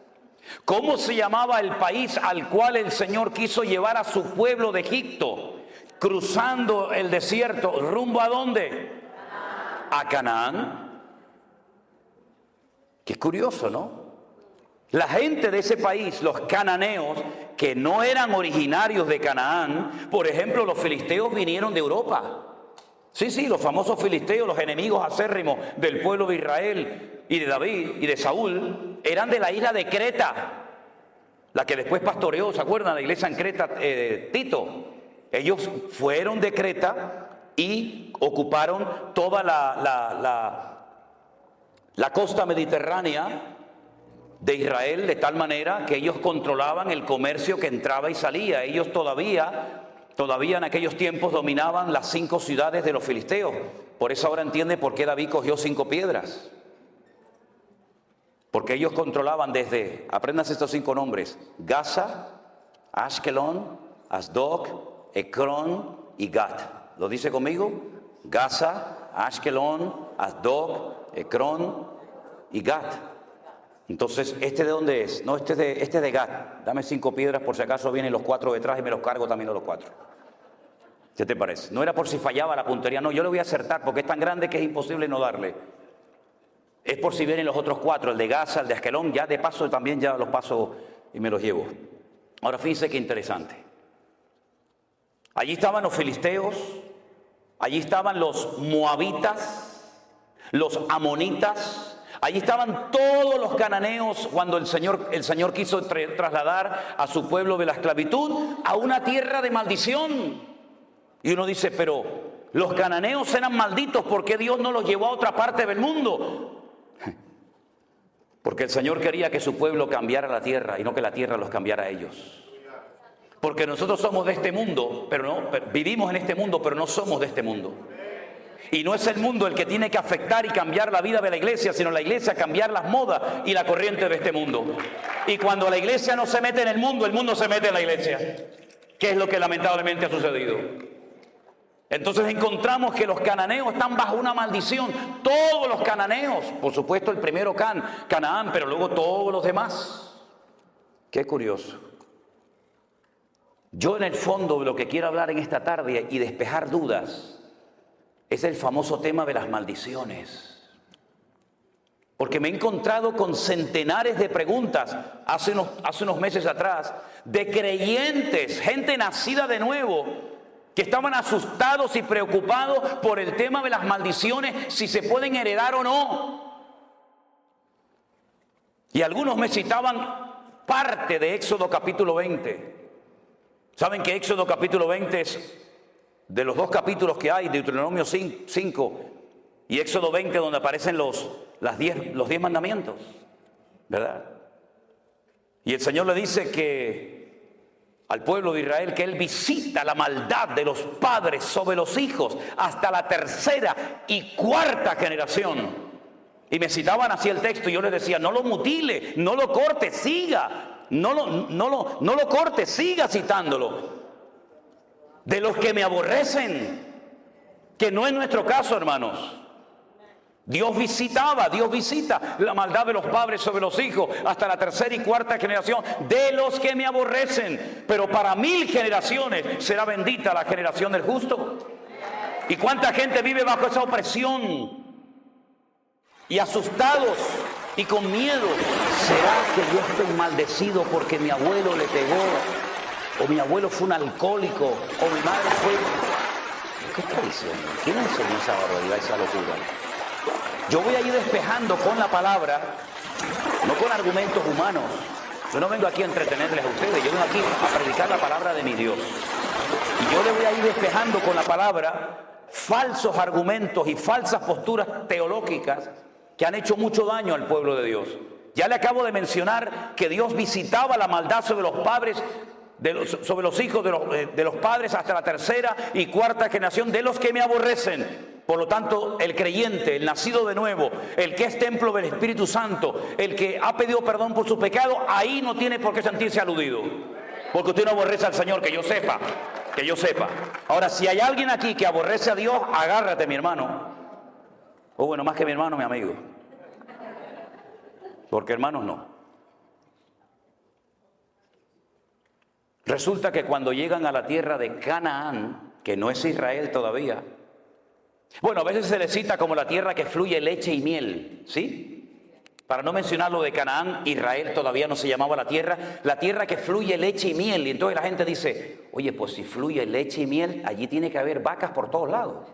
¿cómo se llamaba el país al cual el Señor quiso llevar a su pueblo de Egipto, cruzando el desierto, rumbo a dónde? A Canaán. Qué curioso, ¿no? La gente de ese país, los cananeos, que no eran originarios de Canaán, por ejemplo, los filisteos vinieron de Europa. Sí, los famosos filisteos, los enemigos acérrimos del pueblo de Israel y de David y de Saúl, eran de la isla de Creta, la que después pastoreó, ¿se acuerdan? La iglesia en Creta, Tito. Ellos fueron de Creta y ocuparon toda la costa mediterránea de Israel, de tal manera que ellos controlaban el comercio que entraba y salía. Ellos todavía en aquellos tiempos dominaban las 5 ciudades de los filisteos. Por eso ahora entiende por qué David cogió 5 piedras. Porque ellos controlaban desde, apréndanse estos 5 nombres: Gaza, Ashkelon, Asdod, Ecrón y Gat. ¿Lo dice conmigo? Gaza, Ashkelon, Asdod, Ecrón y Gat. Entonces, ¿este de dónde es? No, este es de Gat. Dame 5 piedras por si acaso vienen los 4 detrás y me los cargo también a los 4. ¿Qué te parece? No era por si fallaba la puntería, no, yo le voy a acertar porque es tan grande que es imposible no darle. Es por si vienen los otros 4, el de Gaza, el de Askelón, ya de paso también ya los paso y me los llevo. Ahora fíjense qué interesante. Allí estaban los filisteos, allí estaban los moabitas, los amonitas. Allí estaban todos los cananeos cuando el Señor quiso trasladar a su pueblo de la esclavitud a una tierra de maldición. Y uno dice: pero los cananeos eran malditos, ¿por qué Dios no los llevó a otra parte del mundo? Porque el Señor quería que su pueblo cambiara la tierra y no que la tierra los cambiara a ellos. Porque nosotros somos de este mundo, vivimos en este mundo, pero no somos de este mundo. Y no es el mundo el que tiene que afectar y cambiar la vida de la iglesia, sino la iglesia cambiar las modas y la corriente de este mundo. Y cuando la iglesia no se mete en el mundo se mete en la iglesia, que es lo que lamentablemente ha sucedido. Entonces encontramos que los cananeos están bajo una maldición. Todos los cananeos, por supuesto el primero Canaán, pero luego todos los demás. Qué curioso. Yo en el fondo de lo que quiero hablar en esta tarde y despejar dudas es el famoso tema de las maldiciones. Porque me he encontrado con centenares de preguntas hace unos meses atrás de creyentes, gente nacida de nuevo, que estaban asustados y preocupados por el tema de las maldiciones, si se pueden heredar o no. Y algunos me citaban parte de Éxodo capítulo 20. ¿Saben que Éxodo capítulo 20 es de los 2 capítulos que hay, Deuteronomio 5 y Éxodo 20, donde aparecen los 10 mandamientos? ¿Verdad? Y el Señor le dice que al pueblo de Israel que Él visita la maldad de los padres sobre los hijos hasta la 3ª y 4ª generación. Y me citaban así el texto y yo les decía, no lo mutile, no lo corte, siga. No lo corte, siga citándolo. De los que me aborrecen, que no es nuestro caso, hermanos. Dios visita la maldad de los padres sobre los hijos hasta la 3ª y 4ª generación de los que me aborrecen. Pero para 1000 generaciones será bendita la generación del justo. ¿Y cuánta gente vive bajo esa opresión? Y asustados y con miedo. ¿Será que yo estoy maldecido porque mi abuelo le pegó? ¿O mi abuelo fue un alcohólico? ¿O mi madre fue...? ¿Qué está diciendo? ¿Quién enseñó esa barbaridad, esa locura? Yo voy a ir despejando con la palabra, no con argumentos humanos. Yo no vengo aquí a entretenerles a ustedes, yo vengo aquí a predicar la palabra de mi Dios. Y yo le voy a ir despejando con la palabra falsos argumentos y falsas posturas teológicas que han hecho mucho daño al pueblo de Dios. Ya le acabo de mencionar que Dios visitaba la maldad sobre los padres, sobre los hijos de los padres hasta la 3ª y 4ª generación de los que me aborrecen. Por lo tanto, el creyente, el nacido de nuevo, el que es templo del Espíritu Santo, el que ha pedido perdón por su pecado, ahí no tiene por qué sentirse aludido. Porque usted no aborrece al Señor, que yo sepa, que yo sepa. Ahora, si hay alguien aquí que aborrece a Dios, agárrate, mi hermano. O bueno, más que mi hermano, mi amigo. Porque hermanos no. Resulta que cuando llegan a la tierra de Canaán, que no es Israel todavía, bueno, a veces se le cita como la tierra que fluye leche y miel, ¿sí? Para no mencionar lo de Canaán, Israel todavía no se llamaba la tierra que fluye leche y miel. Y entonces la gente dice, oye, pues si fluye leche y miel, allí tiene que haber vacas por todos lados.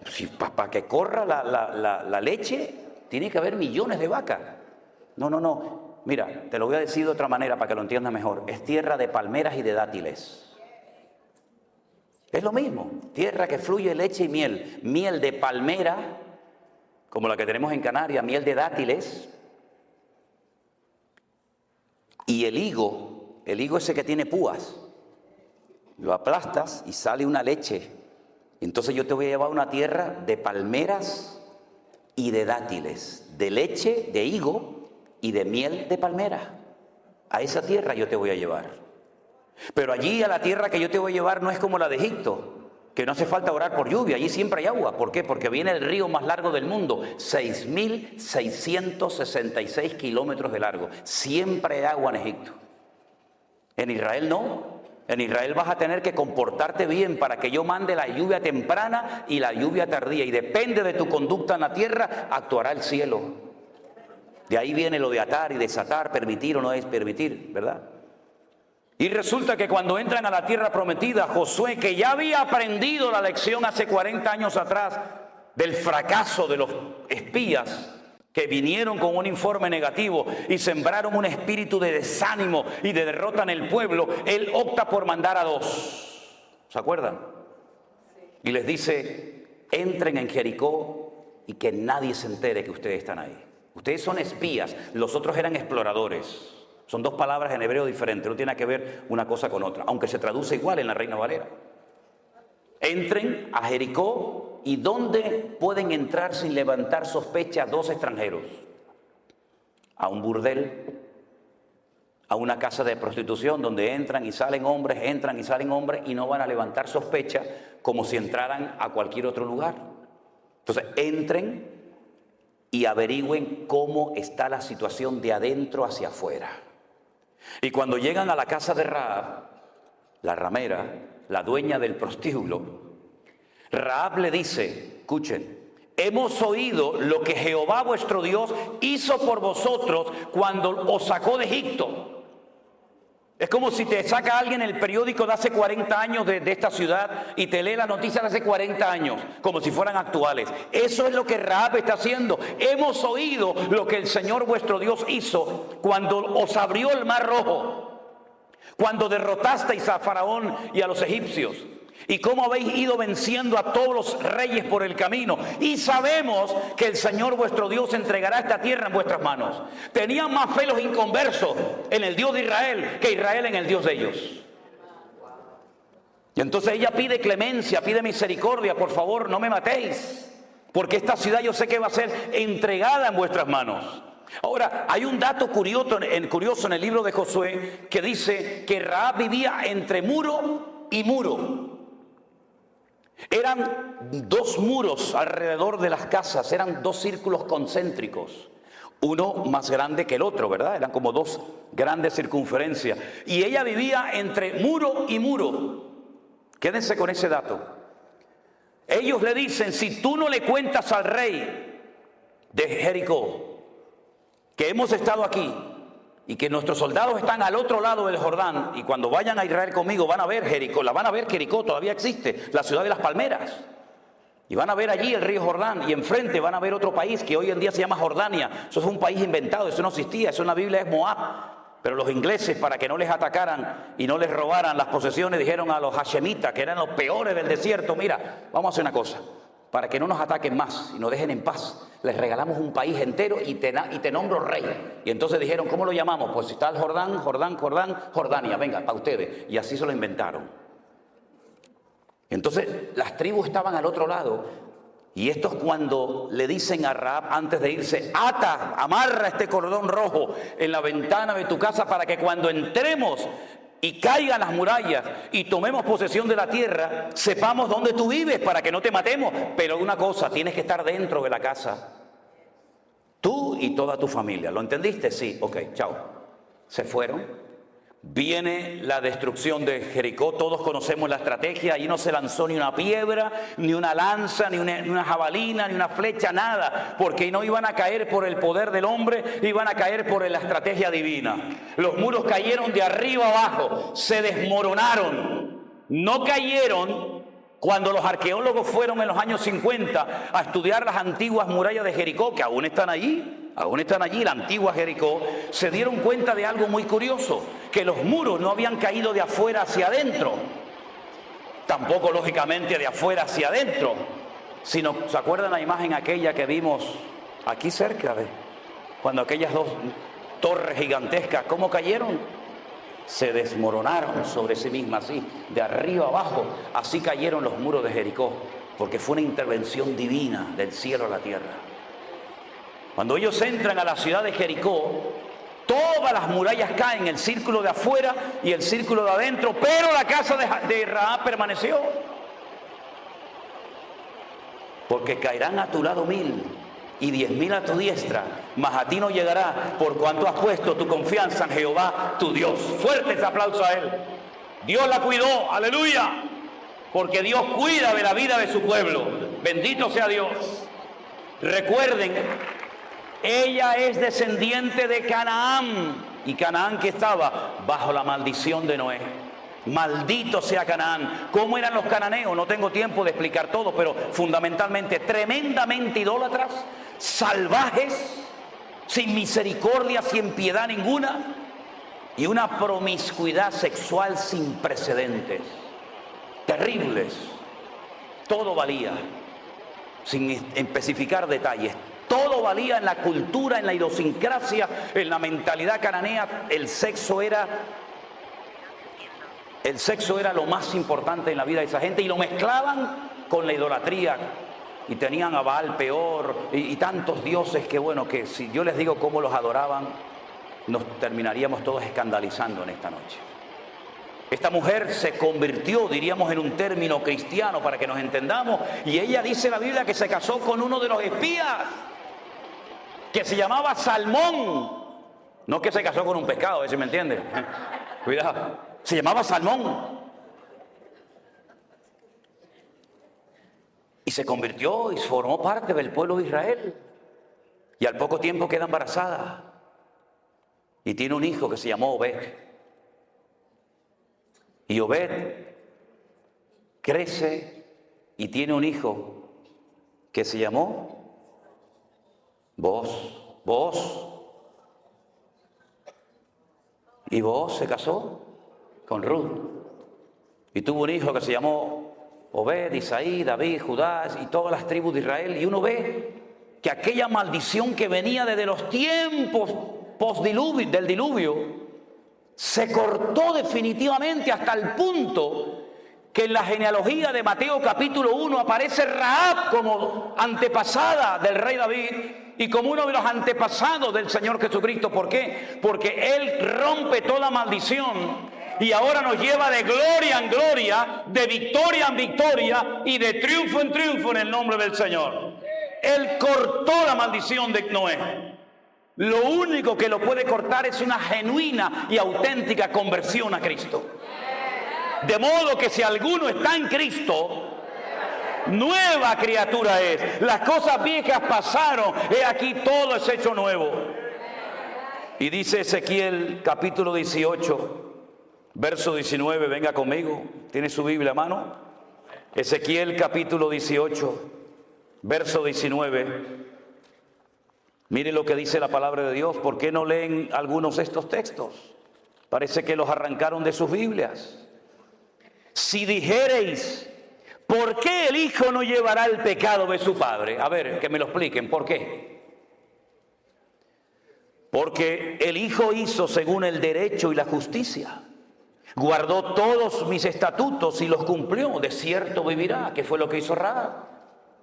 Si para que corra la leche, tiene que haber millones de vacas. No. Mira, te lo voy a decir de otra manera para que lo entiendas mejor. Es tierra de palmeras y de dátiles. Es lo mismo, tierra que fluye leche y miel. Miel de palmera, como la que tenemos en Canarias, miel de dátiles. Y el higo ese que tiene púas, lo aplastas y sale una leche. Entonces yo te voy a llevar a una tierra de palmeras y de dátiles, de leche, de higo y de miel de palmera. A esa tierra yo te voy a llevar. Pero allí a la tierra que yo te voy a llevar no es como la de Egipto, que no hace falta orar por lluvia, allí siempre hay agua. ¿Por qué? Porque viene el río más largo del mundo, 6.666 kilómetros de largo. Siempre hay agua en Egipto. En Israel no. En Israel vas a tener que comportarte bien para que yo mande la lluvia temprana y la lluvia tardía. Y depende de tu conducta en la tierra, actuará el cielo. De ahí viene lo de atar y desatar, permitir o no es permitir, ¿verdad? Y resulta que cuando entran a la tierra prometida, Josué, que ya había aprendido la lección hace 40 años atrás del fracaso de los espías que vinieron con un informe negativo y sembraron un espíritu de desánimo y de derrota en el pueblo, él opta por mandar a 2. ¿Se acuerdan? Y les dice, entren en Jericó y que nadie se entere que ustedes están ahí. Ustedes son espías, los otros eran exploradores. Son 2 palabras en hebreo diferentes, no tiene que ver una cosa con otra, aunque se traduce igual en la Reina Valera. Entren a Jericó, ¿y dónde pueden entrar sin levantar sospecha 2 extranjeros? A un burdel, a una casa de prostitución donde entran y salen hombres y no van a levantar sospecha como si entraran a cualquier otro lugar. Entonces, entren y averigüen cómo está la situación de adentro hacia afuera. Y cuando llegan a la casa de Rahab, la ramera, la dueña del prostíbulo, Rahab le dice, escuchen, hemos oído lo que Jehová vuestro Dios hizo por vosotros cuando os sacó de Egipto. Es como si te saca alguien el periódico de hace 40 años de esta ciudad y te lee las noticias de hace 40 años, como si fueran actuales. Eso es lo que Rahab está haciendo. Hemos oído lo que el Señor vuestro Dios hizo cuando os abrió el mar rojo, cuando derrotasteis a Faraón y a los egipcios, y cómo habéis ido venciendo a todos los reyes por el camino. Y sabemos que el Señor vuestro Dios entregará esta tierra en vuestras manos. Tenían más fe los inconversos en el Dios de Israel que Israel en el Dios de ellos. Y entonces ella pide clemencia, pide misericordia. Por favor, no me matéis, porque esta ciudad yo sé que va a ser entregada en vuestras manos. Ahora, hay un dato curioso en el libro de Josué que dice que Rahab vivía entre muro y muro. Eran dos muros alrededor de las casas, eran dos círculos concéntricos, uno más grande que el otro, ¿verdad? Eran como dos grandes circunferencias. Y ella vivía entre muro y muro. Quédense con ese dato. Ellos le dicen, si tú no le cuentas al rey de Jericó que hemos estado aquí y que nuestros soldados están al otro lado del Jordán, y cuando vayan a Israel conmigo van a ver Jericó, Jericó todavía existe, la ciudad de las palmeras, y van a ver allí el río Jordán, y enfrente van a ver otro país que hoy en día se llama Jordania. Eso es un país inventado, eso no existía, eso en la Biblia es Moab. Pero los ingleses, para que no les atacaran y no les robaran las posesiones, dijeron a los hashemitas, que eran los peores del desierto, mira, vamos a hacer una cosa, para que no nos ataquen más y nos dejen en paz, les regalamos un país entero y te nombro rey. Y entonces dijeron, ¿cómo lo llamamos? Pues si está el Jordán, Jordania, venga, para ustedes. Y así se lo inventaron. Entonces las tribus estaban al otro lado, y estos, cuando le dicen a Rahab antes de irse, amarra este cordón rojo en la ventana de tu casa para que cuando entremos y caigan las murallas y tomemos posesión de la tierra, sepamos dónde tú vives para que no te matemos. Pero una cosa, tienes que estar dentro de la casa, tú y toda tu familia. ¿Lo entendiste? Sí, ok, chao. Se fueron. Viene la destrucción de Jericó. Todos conocemos la estrategia. Allí no se lanzó ni una piedra, ni una lanza, ni una jabalina, ni una flecha, nada, porque no iban a caer por el poder del hombre, iban a caer por la estrategia divina. Los muros cayeron de arriba abajo, se desmoronaron. No cayeron cuando los arqueólogos fueron en los años 50 a estudiar las antiguas murallas de Jericó, que aún están allí, la antigua Jericó. Se dieron cuenta de algo muy curioso, que los muros no habían caído de afuera hacia adentro, tampoco lógicamente de afuera hacia adentro, sino, ¿se acuerdan la imagen aquella que vimos aquí cerca cuando aquellas dos torres gigantescas, cómo cayeron? Se desmoronaron sobre sí mismas, así, de arriba abajo. Así cayeron los muros de Jericó, porque fue una intervención divina del cielo a la tierra. Cuando ellos entran a la ciudad de Jericó, todas las murallas caen, el círculo de afuera y el círculo de adentro, pero la casa de Rahab permaneció. Porque caerán a tu lado 1000 y 10.000 a tu diestra, mas a ti no llegará, por cuanto has puesto tu confianza en Jehová tu Dios. Fuerte ese aplauso a él. Dios la cuidó, aleluya, porque Dios cuida de la vida de su pueblo. Bendito sea Dios. Recuerden, ella es descendiente de Canaán, y Canaán que estaba bajo la maldición de Noé. Maldito sea Canaán. ¿Cómo eran los cananeos? No tengo tiempo de explicar todo, pero fundamentalmente tremendamente idólatras, salvajes, sin misericordia, sin piedad ninguna, y una promiscuidad sexual sin precedentes, terribles. Todo valía, sin especificar detalles, todo valía en la cultura, en la idiosincrasia, en la mentalidad cananea. El sexo era lo más importante en la vida de esa gente, y lo mezclaban con la idolatría, y tenían a Baal Peor y tantos dioses que, bueno, que si yo les digo cómo los adoraban, nos terminaríamos todos escandalizando en esta noche. Esta mujer se convirtió, diríamos en un término cristiano para que nos entendamos, y ella dice en la Biblia que se casó con uno de los espías, que se llamaba Salmón. No que se casó con un pescado, ¿sí me entiende? Cuidado. Se llamaba Salmón. Y se convirtió y formó parte del pueblo de Israel. Y al poco tiempo queda embarazada. Y tiene un hijo que se llamó Obed. Y Obed crece y tiene un hijo que se llamó Booz. Y Booz se casó con Ruth. Y tuvo un hijo que se llamó Obed, Isaí, David, Judá y todas las tribus de Israel. Y uno ve que aquella maldición que venía desde los tiempos del diluvio se cortó definitivamente hasta el punto que en la genealogía de Mateo capítulo 1 aparece Rahab como antepasada del rey David y como uno de los antepasados del Señor Jesucristo. ¿Por qué? Porque Él rompe toda maldición y ahora nos lleva de gloria en gloria, de victoria en victoria y de triunfo en triunfo en el nombre del Señor. Él cortó la maldición de Noé. Lo único que lo puede cortar es una genuina y auténtica conversión a Cristo. De modo que si alguno está en Cristo, nueva criatura es. Las cosas viejas pasaron, he aquí todo es hecho nuevo. Y dice Ezequiel capítulo 18, verso 19, venga conmigo, ¿tiene su Biblia a mano? Ezequiel capítulo 18, verso 19. Mire lo que dice la palabra de Dios. ¿Por qué no leen algunos de estos textos? Parece que los arrancaron de sus Biblias. Si dijereis, ¿por qué el hijo no llevará el pecado de su padre? A ver, que me lo expliquen, ¿por qué? Porque el hijo hizo según el derecho y la justicia. Guardó todos mis estatutos y los cumplió. De cierto vivirá, que fue lo que hizo Rahab.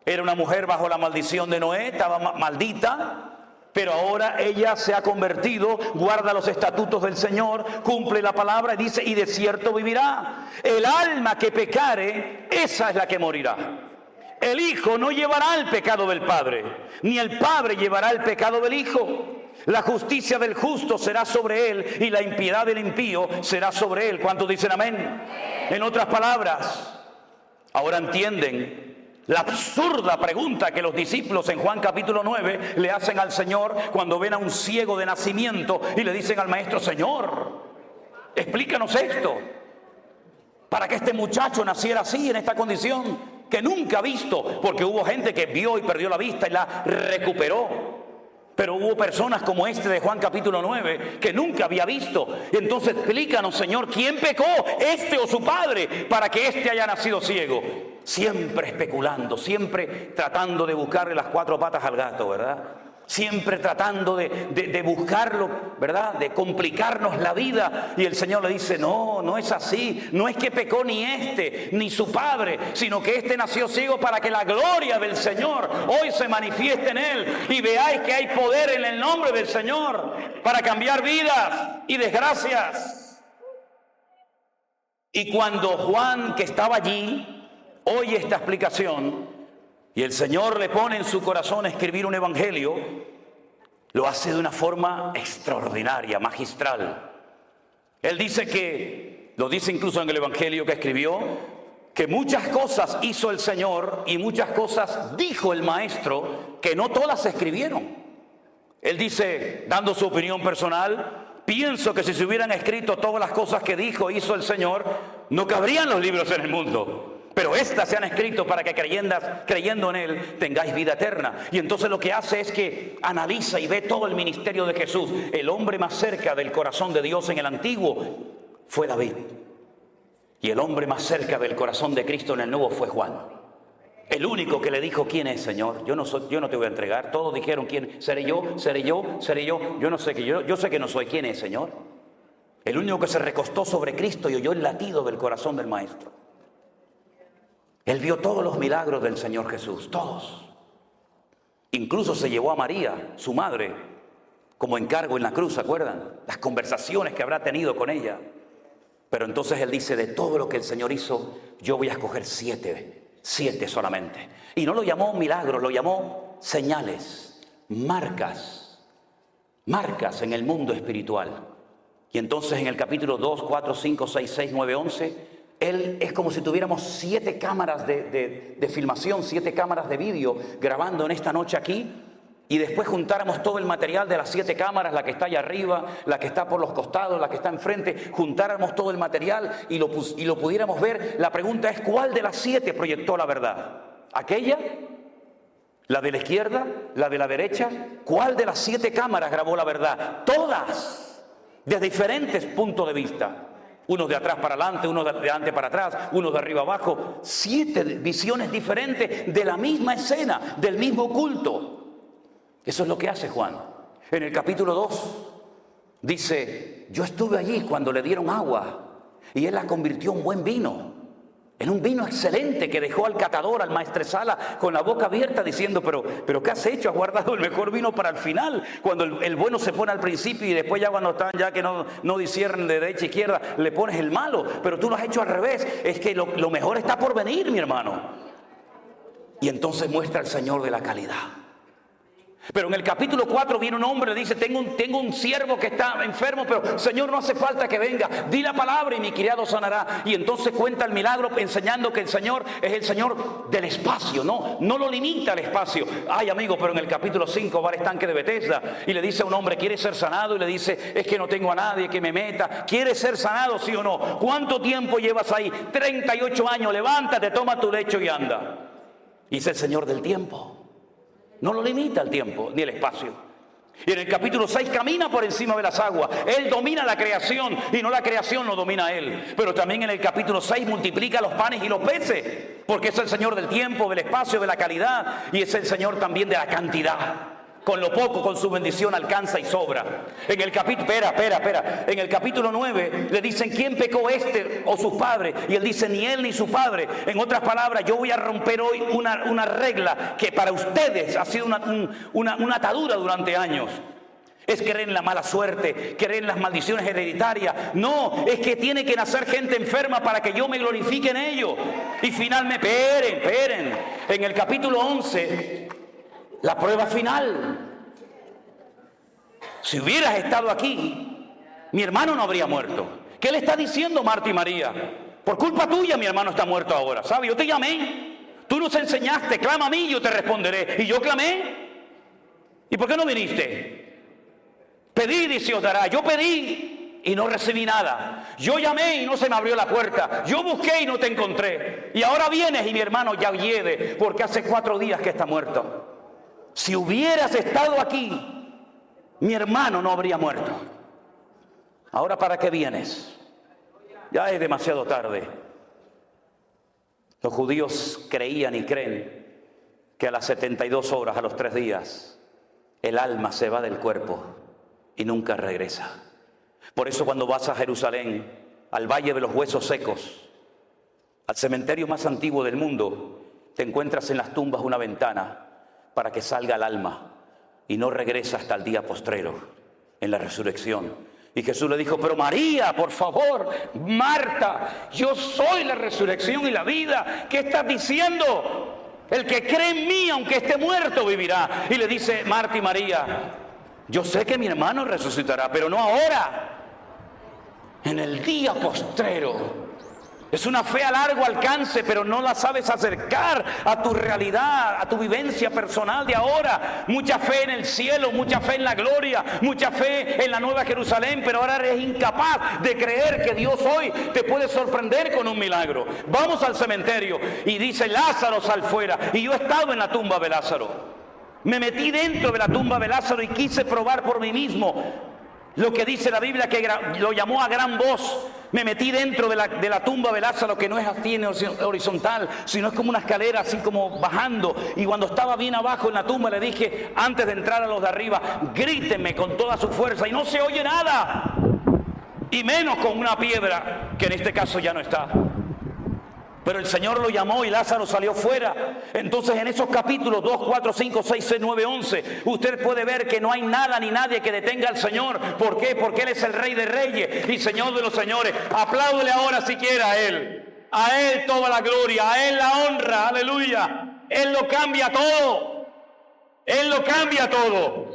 Era una mujer bajo la maldición de Noé, estaba maldita. Pero ahora ella se ha convertido, guarda los estatutos del Señor, cumple la palabra y dice, y de cierto vivirá. El alma que pecare, esa es la que morirá. El hijo no llevará el pecado del padre, ni el padre llevará el pecado del hijo. La justicia del justo será sobre él y la impiedad del impío será sobre él. ¿Cuántos dicen amén? En otras palabras, ahora entienden la absurda pregunta que los discípulos en Juan capítulo 9 le hacen al Señor cuando ven a un ciego de nacimiento y le dicen al maestro: Señor, explícanos esto, para que este muchacho naciera así, en esta condición que nunca ha visto, porque hubo gente que vio y perdió la vista y la recuperó. Pero hubo personas como este de Juan capítulo 9 que nunca había visto. Entonces explícanos, Señor, ¿quién pecó, este o su padre, para que este haya nacido ciego? Siempre especulando, siempre tratando de buscarle las cuatro patas al gato, ¿verdad? Siempre tratando de buscarlo, ¿verdad? De complicarnos la vida. Y el Señor le dice: no, no es así. No es que pecó ni este, ni su padre, sino que este nació ciego para que la gloria del Señor hoy se manifieste en él. Y veáis que hay poder en el nombre del Señor para cambiar vidas y desgracias. Y cuando Juan, que estaba allí, oye esta explicación, y el Señor le pone en su corazón escribir un evangelio, lo hace de una forma extraordinaria, magistral. Él dice que, lo dice incluso en el evangelio que escribió, que muchas cosas hizo el Señor y muchas cosas dijo el Maestro que no todas se escribieron. Él dice, dando su opinión personal: pienso que si se hubieran escrito todas las cosas que dijo e hizo el Señor, no cabrían los libros en el mundo. Pero estas se han escrito para que creyendo en Él tengáis vida eterna. Y entonces lo que hace es que analiza y ve todo el ministerio de Jesús. El hombre más cerca del corazón de Dios en el Antiguo fue David. Y el hombre más cerca del corazón de Cristo en el Nuevo fue Juan. El único que le dijo: ¿quién es, Señor? Yo no te voy a entregar. Todos dijeron: ¿quién? ¿Seré yo? ¿Seré yo? ¿Seré yo? Yo no sé que yo sé que no soy. ¿Quién es, Señor? El único que se recostó sobre Cristo y oyó el latido del corazón del Maestro. Él vio todos los milagros del Señor Jesús, todos. Incluso se llevó a María, su madre, como encargo en la cruz, ¿se acuerdan? Las conversaciones que habrá tenido con ella. Pero entonces él dice: de todo lo que el Señor hizo, yo voy a escoger 7 solamente. Y no lo llamó milagros, lo llamó señales, marcas en el mundo espiritual. Y entonces en el capítulo 2, 4, 5, 6, 6, 9, 11... Él es como si tuviéramos 7 cámaras de filmación, 7 cámaras de vídeo grabando en esta noche aquí. y después juntáramos todo el material de las 7 cámaras, la que está allá arriba, la que está por los costados, la que está enfrente, juntáramos todo el material y lo pudiéramos ver, la pregunta es, ¿cuál de las 7 proyectó la verdad? ¿Aquella? ¿La de la izquierda? ¿La de la derecha? ¿Cuál de las 7 cámaras grabó la verdad? Todas, de diferentes puntos de vista. Unos de atrás para adelante, unos de adelante para atrás, unos de arriba abajo. 7 visiones diferentes de la misma escena, del mismo culto. Eso es lo que hace Juan. En el capítulo 2 dice, yo estuve allí cuando le dieron agua y él la convirtió en buen vino. En un vino excelente que dejó al catador, al maestresala, con la boca abierta diciendo, pero ¿qué has hecho? Has guardado el mejor vino para el final. Cuando el bueno se pone al principio y después ya cuando están ya que no disciernen de derecha a izquierda, le pones el malo. Pero tú lo has hecho al revés. Es que lo mejor está por venir, mi hermano. Y entonces muestra el Señor de la calidad. Pero en el capítulo 4 viene un hombre y le dice, tengo un siervo que está enfermo, pero Señor, no hace falta que venga, di la palabra y mi criado sanará. Y entonces cuenta el milagro enseñando que el Señor es el Señor del espacio, no lo limita al espacio. Ay, amigo, pero en el capítulo 5 va al estanque de Betesda y le dice a un hombre, ¿quiere ser sanado? Y le dice, es que no tengo a nadie que me meta. ¿Quieres ser sanado, sí o no? ¿Cuánto tiempo llevas ahí? 38 años, levántate, toma tu lecho y anda. Y es el Señor del tiempo. No lo limita el tiempo ni el espacio. Y en el capítulo 6 camina por encima de las aguas. Él domina la creación y no la creación lo domina a él. Pero también en el capítulo 6 multiplica los panes y los peces. Porque es el Señor del tiempo, del espacio, de la calidad. Y es el Señor también de la cantidad. Con lo poco, con su bendición alcanza y sobra. En el capítulo, espera. En el capítulo 9 le dicen, ¿quién pecó este o sus padres? Y él dice, ni él ni su padre. En otras palabras, yo voy a romper hoy una regla que para ustedes ha sido una atadura durante años. Es creer en la mala suerte, creer en las maldiciones hereditarias. No, es que tiene que nacer gente enferma para que yo me glorifique en ello. Y finalmente, esperen. En el capítulo 11... la prueba final. Si hubieras estado aquí, mi hermano no habría muerto. ¿Qué le está diciendo Marta y María? Por culpa tuya mi hermano está muerto ahora. ¿Sabes? Yo te llamé. Tú nos enseñaste. Clama a mí y yo te responderé. Y yo clamé. ¿Y por qué no viniste? Pedid y se os dará. Yo pedí y no recibí nada. Yo llamé y no se me abrió la puerta. Yo busqué y no te encontré. Y ahora vienes y mi hermano ya hiede porque hace 4 días que está muerto. Si hubieras estado aquí, mi hermano no habría muerto. Ahora, ¿para qué vienes? Ya es demasiado tarde. Los judíos creían y creen que a las 72 horas, a los 3 días, el alma se va del cuerpo y nunca regresa. Por eso cuando vas a Jerusalén, al Valle de los Huesos Secos, al cementerio más antiguo del mundo, te encuentras en las tumbas una ventana para que salga el alma y no regresa hasta el día postrero, en la resurrección. Y Jesús le dijo, pero María, por favor, Marta, yo soy la resurrección y la vida. ¿Qué estás diciendo? El que cree en mí, aunque esté muerto, vivirá. Y le dice Marta y María, yo sé que mi hermano resucitará, pero no ahora, en el día postrero. Es una fe a largo alcance, pero no la sabes acercar a tu realidad, a tu vivencia personal de ahora. Mucha fe en el cielo, mucha fe en la gloria, mucha fe en la nueva Jerusalén, pero ahora eres incapaz de creer que Dios hoy te puede sorprender con un milagro. Vamos al cementerio y dice, Lázaro, sal fuera. Y yo he estado en la tumba de Lázaro. Me metí dentro de la tumba de Lázaro y quise probar por mí mismo lo que dice la Biblia, que lo llamó a gran voz. Me metí dentro de la tumba de Lázaro, que no es así horizontal, sino es como una escalera así como bajando. Y cuando estaba bien abajo en la tumba le dije, antes de entrar a los de arriba, grítenme con toda su fuerza. Y no se oye nada. Y menos con una piedra, que en este caso ya no está. Pero el Señor lo llamó y Lázaro salió fuera. Entonces en esos capítulos 2, 4, 5, 6, 6, 9, 11, usted puede ver que no hay nada ni nadie que detenga al Señor. ¿Por qué? Porque Él es el Rey de Reyes y Señor de los Señores. Apláudele ahora siquiera a Él. A Él toda la gloria, a Él la honra, aleluya. Él lo cambia todo. Él lo cambia todo.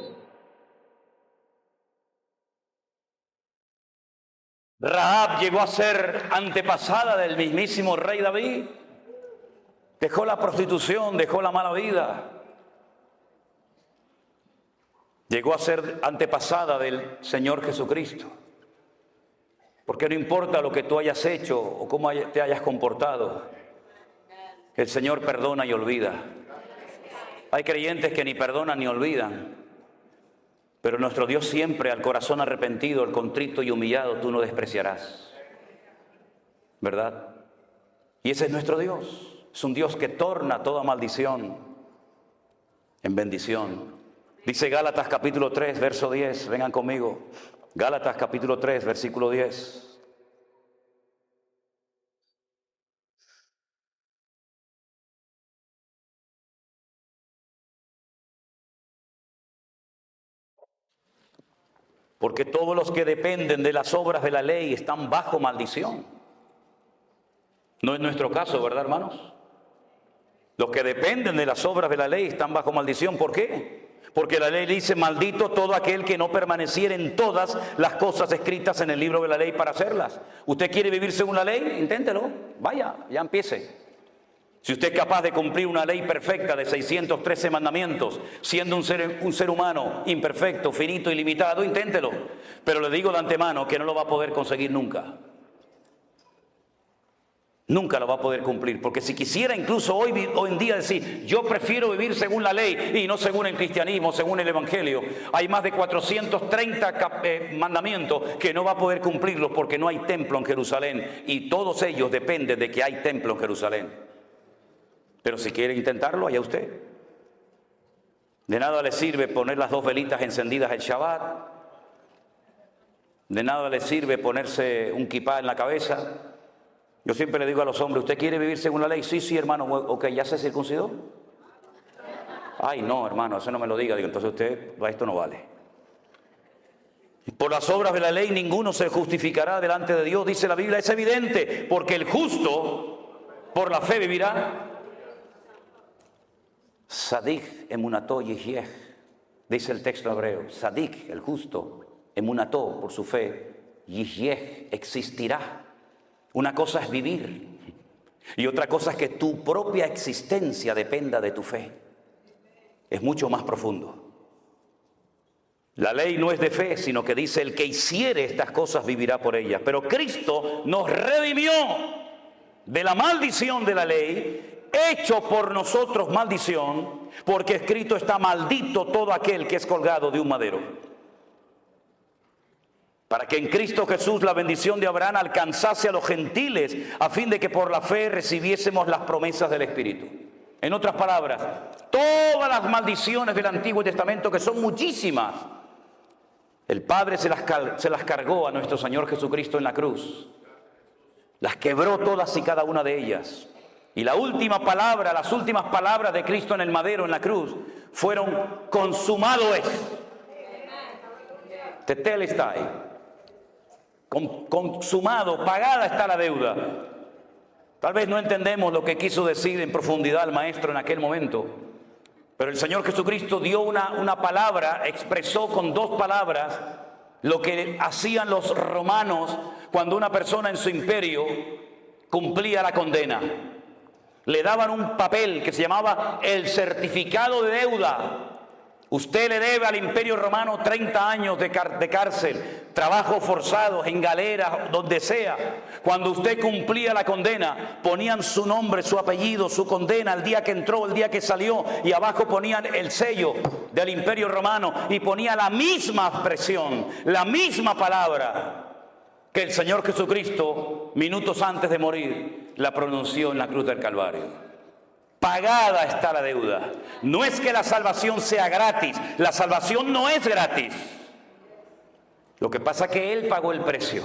Rahab llegó a ser antepasada del mismísimo rey David. Dejó la prostitución, dejó la mala vida. Llegó a ser antepasada del Señor Jesucristo. Porque no importa lo que tú hayas hecho o cómo te hayas comportado, el Señor perdona y olvida. Hay creyentes que ni perdonan ni olvidan, pero nuestro Dios siempre al corazón arrepentido, al contrito y humillado, tú no despreciarás. ¿Verdad? Y ese es nuestro Dios. Es un Dios que torna toda maldición en bendición. Dice Gálatas capítulo 3, verso 10. Vengan conmigo. Gálatas capítulo 3, versículo 10. Porque todos los que dependen de las obras de la ley están bajo maldición. No es nuestro caso, ¿verdad, hermanos? Los que dependen de las obras de la ley están bajo maldición. ¿Por qué? Porque la ley dice: maldito todo aquel que no permaneciera en todas las cosas escritas en el libro de la ley para hacerlas. ¿Usted quiere vivir según la ley? Inténtelo. Vaya, ya empiece. Si usted es capaz de cumplir una ley perfecta de 613 mandamientos, siendo un ser humano imperfecto, finito y limitado, inténtelo. Pero le digo de antemano que no lo va a poder conseguir nunca. Nunca lo va a poder cumplir, porque si quisiera incluso hoy en día decir: yo prefiero vivir según la ley y no según el cristianismo, según el evangelio, hay más de 430 mandamientos que no va a poder cumplirlos porque no hay templo en Jerusalén, y todos ellos dependen de que hay templo en Jerusalén. Pero si quiere intentarlo, allá usted. De nada le sirve poner las 2 velitas encendidas el Shabbat, de nada le sirve ponerse un kipá en la cabeza. Yo siempre le digo a los hombres: ¿usted quiere vivir según la ley? Sí, hermano. Ok, ¿ya se circuncidó? Ay, no, hermano, eso no me lo diga. Digo, entonces usted, esto no vale. Por las obras de la ley ninguno se justificará delante de Dios, dice la Biblia. Es evidente, porque el justo por la fe vivirá. Sadik emunató yihyeh, dice el texto hebreo. Sadik, el justo, emunató, por su fe, yihyeh, existirá. Una cosa es vivir y otra cosa es que tu propia existencia dependa de tu fe. Es mucho más profundo. La ley no es de fe, sino que dice: el que hiciere estas cosas vivirá por ellas. Pero Cristo nos redimió de la maldición de la ley, hecho por nosotros maldición, porque escrito está: maldito todo aquel que es colgado de un madero. Para que en Cristo Jesús la bendición de Abraham alcanzase a los gentiles, a fin de que por la fe recibiésemos las promesas del Espíritu. En otras palabras, todas las maldiciones del Antiguo Testamento, que son muchísimas, el Padre se las cargó a nuestro Señor Jesucristo en la cruz. Las quebró todas y cada una de ellas. Y la última palabra, las últimas palabras de Cristo en el madero, en la cruz, fueron: consumado es. Tetelestai. Consumado, pagada está la deuda. Tal vez no entendemos lo que quiso decir en profundidad el maestro en aquel momento, pero el Señor Jesucristo dio una palabra, expresó con 2 palabras lo que hacían los romanos cuando una persona en su imperio cumplía la condena. Le daban un papel que se llamaba el certificado de deuda. Usted le debe al Imperio Romano 30 años de cárcel, trabajos forzados, en galeras, donde sea. Cuando usted cumplía la condena, ponían su nombre, su apellido, su condena, el día que entró, el día que salió, y abajo ponían el sello del Imperio Romano y ponía la misma expresión, la misma palabra que el Señor Jesucristo, minutos antes de morir, la pronunció en la cruz del Calvario. Pagada está la deuda. No es que la salvación sea gratis. La salvación no es gratis. Lo que pasa es que Él pagó el precio.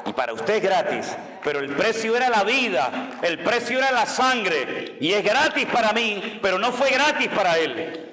Y para usted es gratis. Pero el precio era la vida. El precio era la sangre. Y es gratis para mí, pero no fue gratis para Él.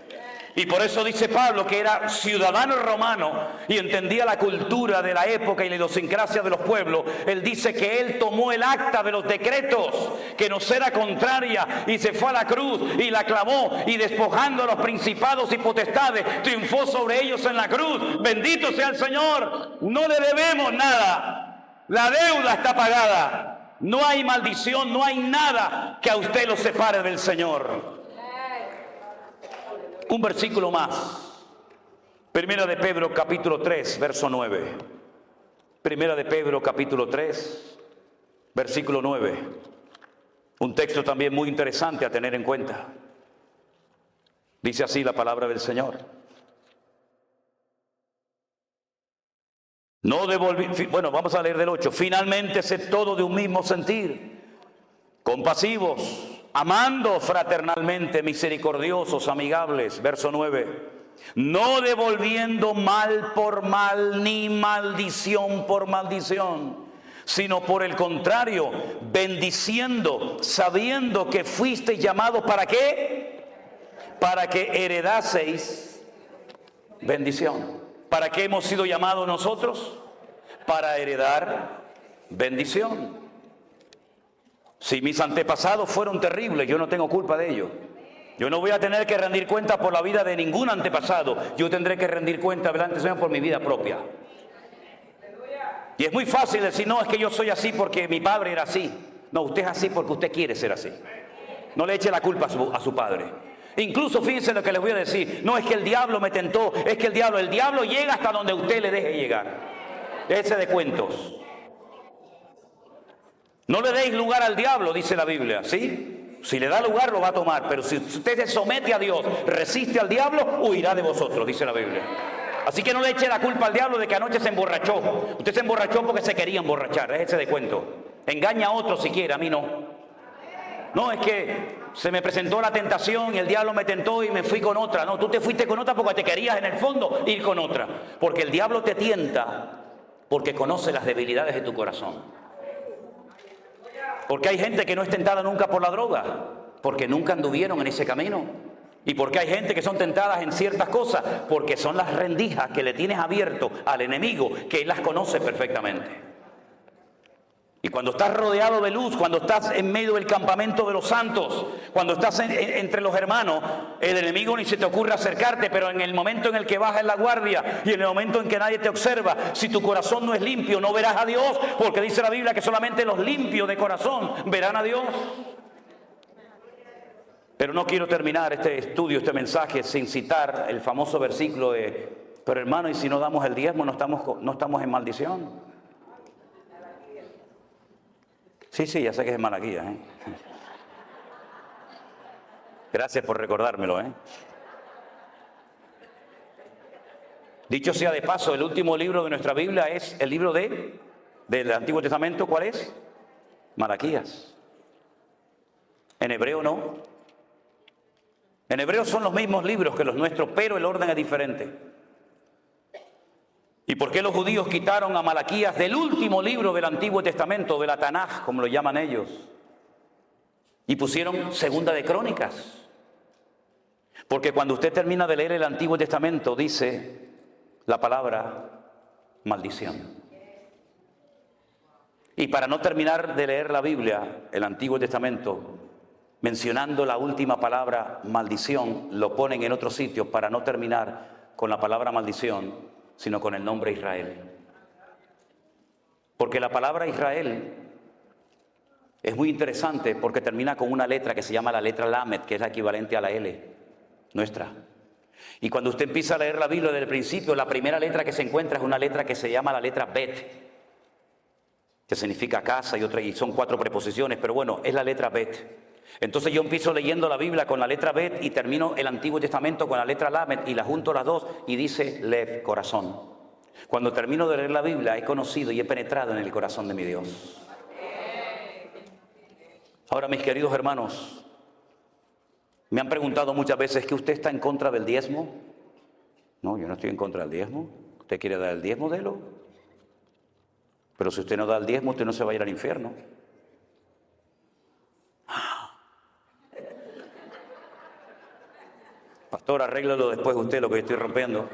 Y por eso dice Pablo que era ciudadano romano y entendía la cultura de la época y la idiosincrasia de los pueblos. Él dice que él tomó el acta de los decretos que nos era contraria y se fue a la cruz y la clavó, y despojando a los principados y potestades triunfó sobre ellos en la cruz. Bendito sea el Señor. No le debemos nada. La deuda está pagada. No hay maldición, no hay nada que a usted lo separe del Señor. Un versículo más. Primera de Pedro capítulo 3, verso 9. Primera de Pedro capítulo 3, versículo 9. Un texto también muy interesante a tener en cuenta. Dice así la palabra del Señor. Bueno, vamos a leer del 8. Finalmente, sed todo de un mismo sentir, compasivos, amando fraternalmente, misericordiosos, amigables. Verso 9. No devolviendo mal por mal, ni maldición por maldición, sino por el contrario, bendiciendo, sabiendo que fuisteis llamados, ¿para qué? Para que heredaseis bendición. ¿Para qué hemos sido llamados nosotros? Para heredar bendición. Si mis antepasados fueron terribles, yo no tengo culpa de ello. Yo no voy a tener que rendir cuenta por la vida de ningún antepasado. Yo tendré que rendir cuenta delante del Señor por mi vida propia. Y es muy fácil decir, no, es que yo soy así porque mi padre era así. No, usted es así porque usted quiere ser así. No le eche la culpa a su padre. Incluso fíjense lo que les voy a decir. No es que el diablo me tentó, es que el diablo llega hasta donde usted le deje llegar. Déjese de cuentos. No le deis lugar al diablo, dice la Biblia, ¿sí? Si le da lugar lo va a tomar, pero si usted se somete a Dios, resiste al diablo, huirá de vosotros, dice la Biblia. Así que no le eche la culpa al diablo de que anoche se emborrachó. Usted se emborrachó porque se quería emborrachar, déjese de cuento. Engaña a otro si quiere, a mí no. No, es que se me presentó la tentación y el diablo me tentó y me fui con otra. No, tú te fuiste con otra porque te querías en el fondo ir con otra. Porque el diablo te tienta porque conoce las debilidades de tu corazón. Porque hay gente que no es tentada nunca por la droga, porque nunca anduvieron en ese camino. Y porque hay gente que son tentadas en ciertas cosas, porque son las rendijas que le tienes abierto al enemigo, que él las conoce perfectamente. Y cuando estás rodeado de luz, cuando estás en medio del campamento de los santos, cuando estás entre los hermanos, el enemigo ni se te ocurre acercarte, pero en el momento en el que bajas la guardia y en el momento en que nadie te observa, si tu corazón no es limpio, no verás a Dios, porque dice la Biblia que solamente los limpios de corazón verán a Dios. Pero no quiero terminar este estudio, este mensaje, sin citar el famoso versículo de, pero hermano, y si no damos el diezmo, no estamos en maldición. Sí, ya sé que es en Malaquías, ¿eh? Gracias por recordármelo, ¿eh? Dicho sea de paso, el último libro de nuestra Biblia es el libro del Antiguo Testamento. ¿Cuál es? Malaquías. En hebreo no. En hebreo son los mismos libros que los nuestros, pero el orden es diferente. ¿Y por qué los judíos quitaron a Malaquías del último libro del Antiguo Testamento, de la Tanaj, como lo llaman ellos? Y pusieron Segunda de Crónicas. Porque cuando usted termina de leer el Antiguo Testamento, dice la palabra maldición. Y para no terminar de leer la Biblia, el Antiguo Testamento, mencionando la última palabra maldición, lo ponen en otro sitio para no terminar con la palabra maldición, sino con el nombre Israel. Porque la palabra Israel es muy interesante porque termina con una letra que se llama la letra Lamed, que es la equivalente a la L, nuestra. Y cuando usted empieza a leer la Biblia desde el principio, la primera letra que se encuentra es una letra que se llama la letra Bet, que significa casa y son 4 preposiciones, pero bueno, es la letra Bet. Entonces yo empiezo leyendo la Biblia con la letra Bet y termino el Antiguo Testamento con la letra Lamed y la junto las dos y dice Lev, corazón. Cuando termino de leer la Biblia he conocido y he penetrado en el corazón de mi Dios. Ahora, mis queridos hermanos, me han preguntado muchas veces que usted está en contra del diezmo. No, yo no estoy en contra del diezmo. ¿Usted quiere dar el diezmo? Délo. Pero si usted no da el diezmo, usted no se va a ir al infierno. Pastor, arréglalo después usted lo que estoy rompiendo.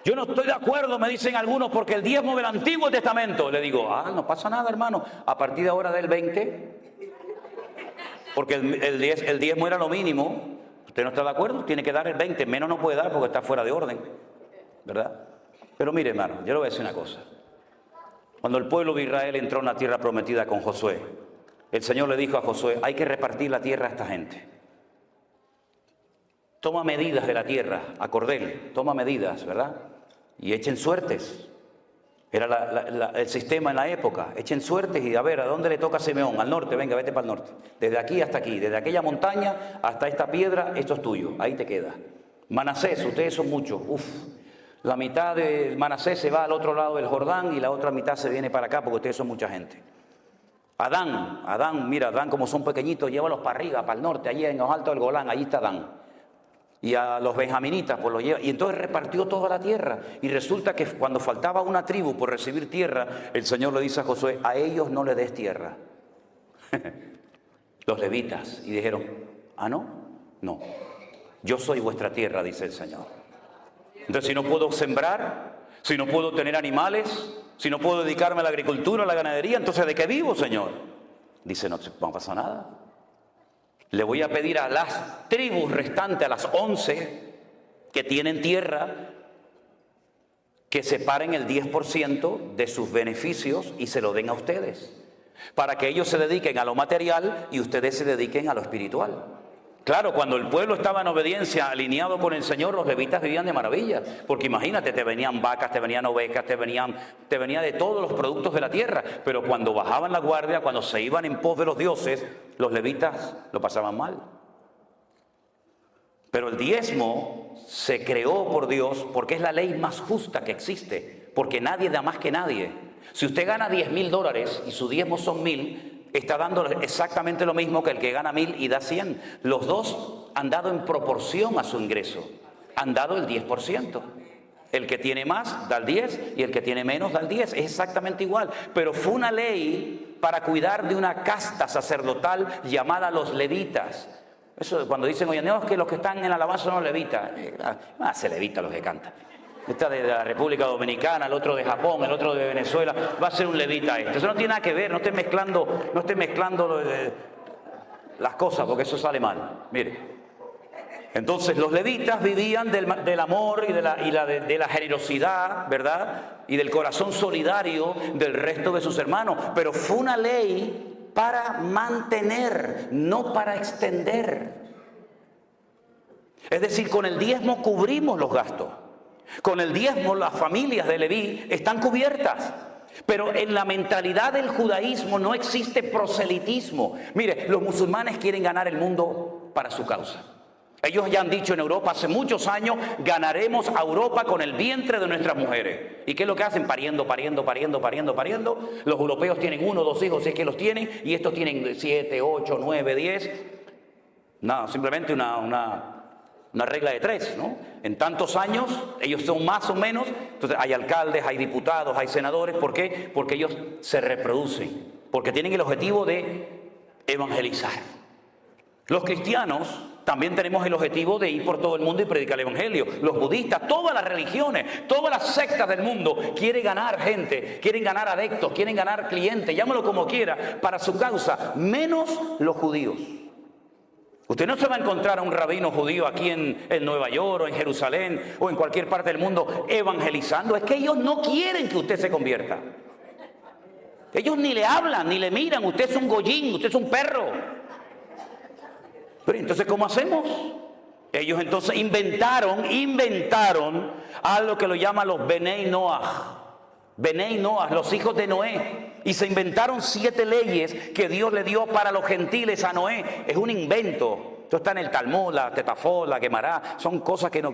Yo no estoy de acuerdo, me dicen algunos, porque el diezmo del Antiguo Testamento. Le digo, no pasa nada, hermano. A partir de ahora del 20, porque el diezmo era lo mínimo. ¿Usted no está de acuerdo? Tiene que dar el 20. Menos no puede dar porque está fuera de orden, ¿verdad? Pero mire, hermano, yo le voy a decir una cosa. Cuando el pueblo de Israel entró en la tierra prometida con Josué, el Señor le dijo a Josué, hay que repartir la tierra a esta gente. toma medidas de la tierra, a cordel, toma medidas, ¿verdad? Y echen suertes. Era el sistema en la época. Echen suertes y a ver, ¿a dónde le toca a Simeón? Al norte, venga, vete para el norte. Desde aquí hasta aquí, desde aquella montaña hasta esta piedra, esto es tuyo, ahí te queda. Manasés, ustedes son muchos, la mitad de Manasés se va al otro lado del Jordán y la otra mitad se viene para acá porque ustedes son mucha gente. Adán, mira, Adán como son pequeñitos, llévalos para arriba, para el norte, allí en los altos del Golán, allí está Adán. Y a los benjaminitas, pues los lleva. Y entonces repartió toda la tierra. Y resulta que cuando faltaba una tribu por recibir tierra, el Señor le dice a Josué, a ellos no le des tierra. Los levitas. Y dijeron, no, yo soy vuestra tierra, dice el Señor. Entonces, si no puedo sembrar, si no puedo tener animales, si no puedo dedicarme a la agricultura, a la ganadería, entonces ¿de qué vivo, Señor? Dice, no pasa nada. Le voy a pedir a las tribus restantes, a las 11 que tienen tierra, que separen el 10% de sus beneficios y se lo den a ustedes, para que ellos se dediquen a lo material y ustedes se dediquen a lo espiritual. Claro, cuando el pueblo estaba en obediencia, alineado con el Señor, los levitas vivían de maravilla, porque imagínate, te venían vacas, te venían ovejas, te venía de todos los productos de la tierra, pero cuando bajaban la guardia, cuando se iban en pos de los dioses, los levitas lo pasaban mal. Pero el diezmo se creó por Dios porque es la ley más justa que existe, porque nadie da más que nadie. Si usted gana $10,000 y su diezmo son 1,000, está dando exactamente lo mismo que el que gana 1,000 y da 100. Los dos han dado en proporción a su ingreso. Han dado el 10%. El que tiene más da el 10 y el que tiene menos da el 10. Es exactamente igual. Pero fue una ley para cuidar de una casta sacerdotal llamada los levitas. Eso cuando dicen, oye, no, es que los que están en la alabanza son los levitas. Se levita los que cantan. Esta de la República Dominicana, el otro de Japón, el otro de Venezuela, va a ser un levita esto. Eso no tiene nada que ver, no esté mezclando las cosas, porque eso sale mal. Mire, entonces los levitas vivían del amor y de la generosidad, ¿verdad? Y del corazón solidario del resto de sus hermanos. Pero fue una ley para mantener, no para extender. Es decir, con el diezmo cubrimos los gastos. Con el diezmo las familias de Leví están cubiertas. Pero en la mentalidad del judaísmo no existe proselitismo. Mire, los musulmanes quieren ganar el mundo para su causa. Ellos ya han dicho en Europa hace muchos años, ganaremos a Europa con el vientre de nuestras mujeres. ¿Y qué es lo que hacen? Pariendo. Los europeos tienen 1 o 2 hijos, si es que los tienen, y estos tienen 7, 8, 9, 10. No, simplemente una regla de 3, ¿no? En tantos años, ellos son más o menos, entonces hay alcaldes, hay diputados, hay senadores. ¿Por qué? Porque ellos se reproducen, porque tienen el objetivo de evangelizar. Los cristianos también tenemos el objetivo de ir por todo el mundo y predicar el evangelio. Los budistas, todas las religiones, todas las sectas del mundo quieren ganar gente, quieren ganar adeptos, quieren ganar clientes, llámalo como quiera, para su causa, menos los judíos. Usted no se va a encontrar a un rabino judío aquí en Nueva York o en Jerusalén o en cualquier parte del mundo evangelizando. Es que ellos no quieren que usted se convierta. Ellos ni le hablan, ni le miran. Usted es un goyín, usted es un perro. Pero entonces, ¿cómo hacemos? Ellos entonces inventaron algo que lo llaman los Benei Noach. Benei Noach, los hijos de Noé. Y se inventaron 7 leyes que Dios le dio para los gentiles a Noé. Es un invento. Esto está en el Talmud, la Tetafot, la Gemara. Son cosas que no...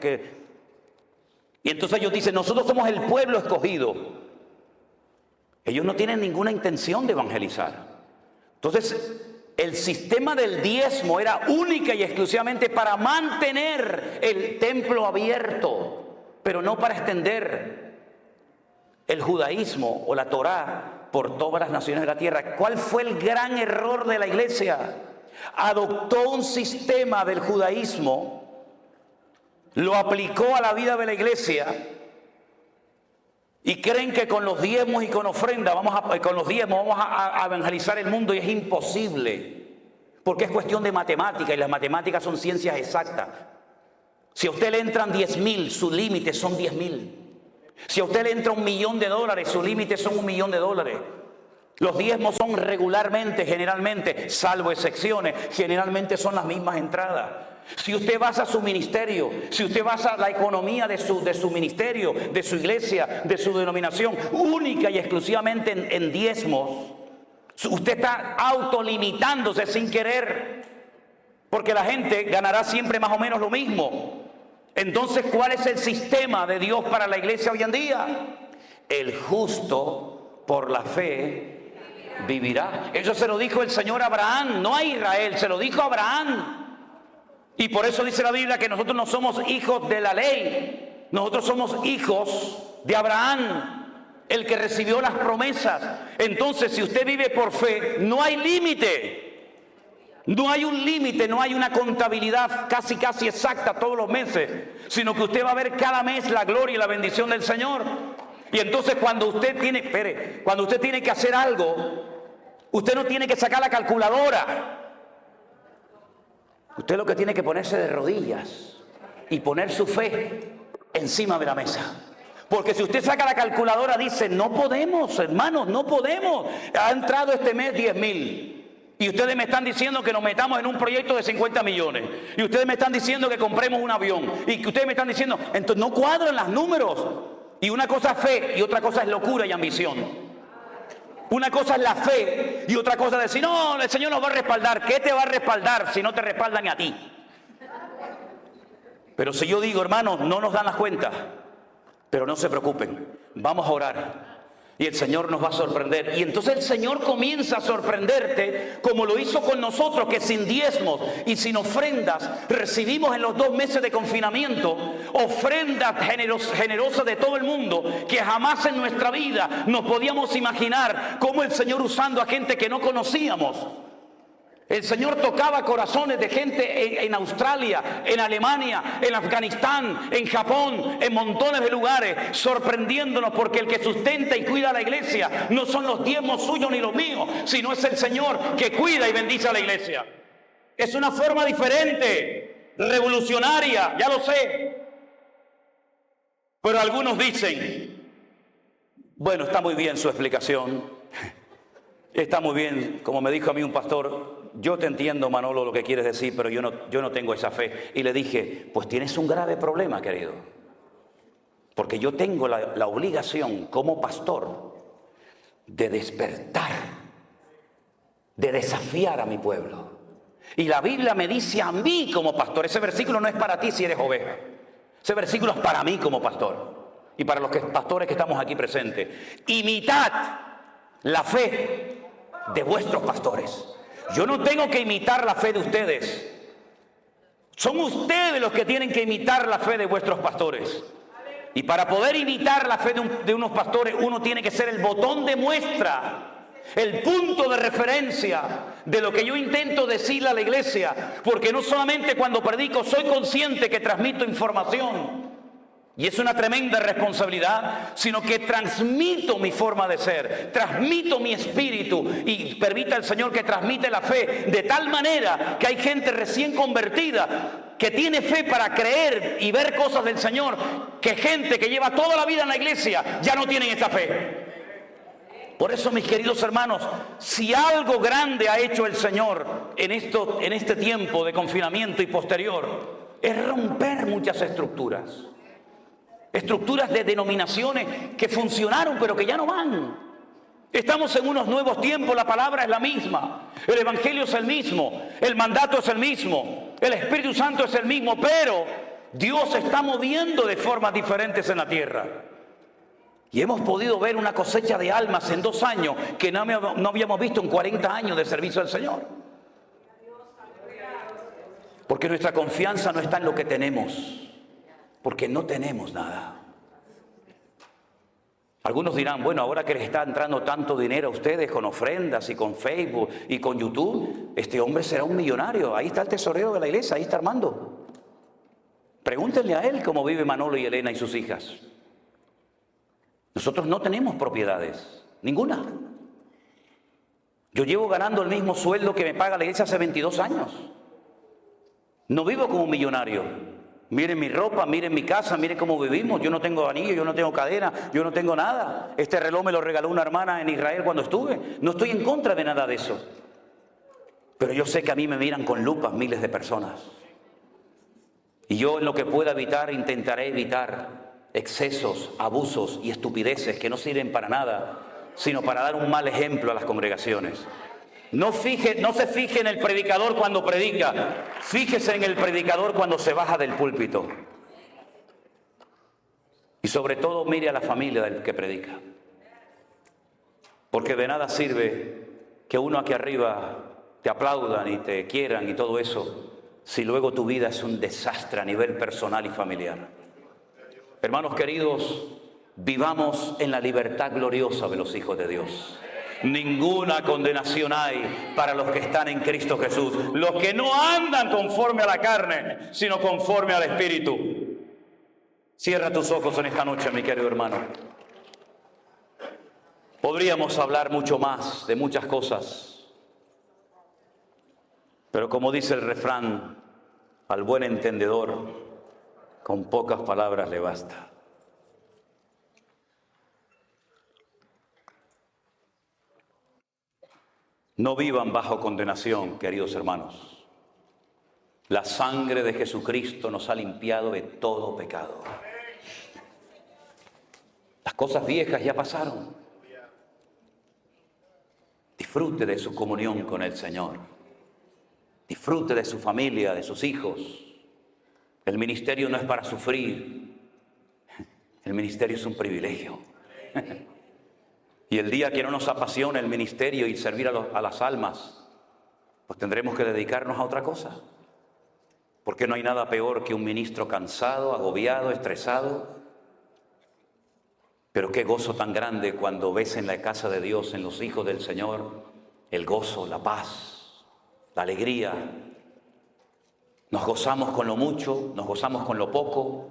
Y entonces ellos dicen, nosotros somos el pueblo escogido. Ellos no tienen ninguna intención de evangelizar. Entonces, el sistema del diezmo era única y exclusivamente para mantener el templo abierto, pero no para extender el judaísmo o la Torá por todas las naciones de la tierra. ¿Cuál fue el gran error de la iglesia? Adoptó un sistema del judaísmo, lo aplicó a la vida de la iglesia y creen que con los diezmos y con ofrenda vamos a evangelizar el mundo, y es imposible, porque es cuestión de matemática y las matemáticas son ciencias exactas. Si a usted le entran 10,000, su límite son 10,000. Si a usted le entra $1,000,000, su límite son $1,000,000. Los diezmos son regularmente, generalmente, salvo excepciones, generalmente son las mismas entradas. Si usted basa su ministerio, si usted basa la economía de su ministerio, de su iglesia, de su denominación, única y exclusivamente en diezmos, usted está autolimitándose sin querer, porque la gente ganará siempre más o menos lo mismo. Entonces, ¿cuál es el sistema de Dios para la iglesia hoy en día? El justo por la fe vivirá. Eso se lo dijo el Señor a Abraham, no a Israel, se lo dijo a Abraham. Y por eso dice la Biblia que nosotros no somos hijos de la ley, nosotros somos hijos de Abraham, el que recibió las promesas. Entonces, si usted vive por fe, no hay límite. No hay un límite, no hay una contabilidad casi exacta todos los meses, sino que usted va a ver cada mes la gloria y la bendición del Señor. Y entonces cuando usted tiene que hacer algo, usted no tiene que sacar la calculadora. Usted lo que tiene que ponerse de rodillas y poner su fe encima de la mesa. Porque si usted saca la calculadora, dice, no podemos, hermanos, no podemos. Ha entrado este mes 10,000. Y ustedes me están diciendo que nos metamos en un proyecto de 50 millones. Y ustedes me están diciendo que compremos un avión. Y que ustedes me están diciendo, entonces no cuadran los números. Y una cosa es fe y otra cosa es locura y ambición. Una cosa es la fe y otra cosa es decir, no, el Señor nos va a respaldar. ¿Qué te va a respaldar si no te respaldan a ti? Pero si yo digo, hermanos, no nos dan las cuentas, pero no se preocupen, vamos a orar. Y el Señor nos va a sorprender. Y entonces el Señor comienza a sorprenderte como lo hizo con nosotros, que sin diezmos y sin ofrendas recibimos en los 2 meses de confinamiento ofrendas generosas de todo el mundo, que jamás en nuestra vida nos podíamos imaginar cómo el Señor usando a gente que no conocíamos. El Señor tocaba corazones de gente en Australia, en Alemania, en Afganistán, en Japón, en montones de lugares, sorprendiéndonos, porque el que sustenta y cuida a la iglesia no son los diezmos suyos ni los míos, sino es el Señor que cuida y bendice a la iglesia. Es una forma diferente, revolucionaria, ya lo sé. Pero algunos dicen, bueno, está muy bien su explicación, está muy bien, como me dijo a mí un pastor, yo te entiendo, Manolo, lo que quieres decir, pero yo no tengo esa fe. Y le dije, pues tienes un grave problema, querido. Porque yo tengo la obligación como pastor de despertar, de desafiar a mi pueblo. Y la Biblia me dice a mí como pastor, ese versículo no es para ti si eres oveja. Ese versículo es para mí como pastor. Y para los pastores que estamos aquí presentes. Imitad la fe de vuestros pastores. Yo no tengo que imitar la fe de ustedes. Son ustedes los que tienen que imitar la fe de vuestros pastores. Y para poder imitar la fe de unos pastores, uno tiene que ser el botón de muestra, el punto de referencia de lo que yo intento decirle a la iglesia. Porque no solamente cuando predico soy consciente que transmito información, y es una tremenda responsabilidad, sino que transmito mi forma de ser, transmito mi espíritu, y permita el Señor que transmite la fe de tal manera que hay gente recién convertida que tiene fe para creer y ver cosas del Señor, que gente que lleva toda la vida en la iglesia ya no tienen esa fe. Por eso, mis queridos hermanos, si algo grande ha hecho el Señor en este tiempo de confinamiento y posterior, es romper muchas estructuras. Estructuras de denominaciones que funcionaron pero que ya no van. Estamos en unos nuevos tiempos, la palabra es la misma, el evangelio es el mismo, el mandato es el mismo, el Espíritu Santo es el mismo, pero Dios se está moviendo de formas diferentes en la tierra. Y hemos podido ver una cosecha de almas en 2 años que no habíamos visto en 40 años de servicio al Señor. Porque nuestra confianza no está en lo que tenemos, porque no tenemos nada. Algunos dirán, bueno, ahora que les está entrando tanto dinero a ustedes con ofrendas y con Facebook y con YouTube, este hombre será un millonario. Ahí está el tesorero de la iglesia, ahí está Armando. Pregúntenle a él cómo vive Manolo y Elena y sus hijas. Nosotros no tenemos propiedades, ninguna. Yo llevo ganando el mismo sueldo que me paga la iglesia hace 22 años. No vivo como un millonario. Miren mi ropa, miren mi casa, miren cómo vivimos. Yo no tengo anillo, yo no tengo cadena, yo no tengo nada. Este reloj me lo regaló una hermana en Israel cuando estuve. No estoy en contra de nada de eso. Pero yo sé que a mí me miran con lupa miles de personas. Y yo en lo que pueda evitar, intentaré evitar excesos, abusos y estupideces que no sirven para nada, sino para dar un mal ejemplo a las congregaciones. No se fije en el predicador cuando predica, fíjese en el predicador cuando se baja del púlpito. Y sobre todo mire a la familia del que predica. Porque de nada sirve que uno aquí arriba te aplaudan y te quieran y todo eso, si luego tu vida es un desastre a nivel personal y familiar. Hermanos queridos, vivamos en la libertad gloriosa de los hijos de Dios. Ninguna condenación hay para los que están en Cristo Jesús, los que no andan conforme a la carne, sino conforme al Espíritu. Cierra tus ojos en esta noche, mi querido hermano. Podríamos hablar mucho más de muchas cosas, pero como dice el refrán, al buen entendedor, con pocas palabras le basta. No vivan bajo condenación, queridos hermanos. La sangre de Jesucristo nos ha limpiado de todo pecado. Las cosas viejas ya pasaron. Disfrute de su comunión con el Señor. Disfrute de su familia, de sus hijos. El ministerio no es para sufrir. El ministerio es un privilegio. Y el día que no nos apasiona el ministerio y servir a las almas, pues tendremos que dedicarnos a otra cosa. Porque no hay nada peor que un ministro cansado, agobiado, estresado. Pero qué gozo tan grande cuando ves en la casa de Dios, en los hijos del Señor, el gozo, la paz, la alegría. Nos gozamos con lo mucho, nos gozamos con lo poco.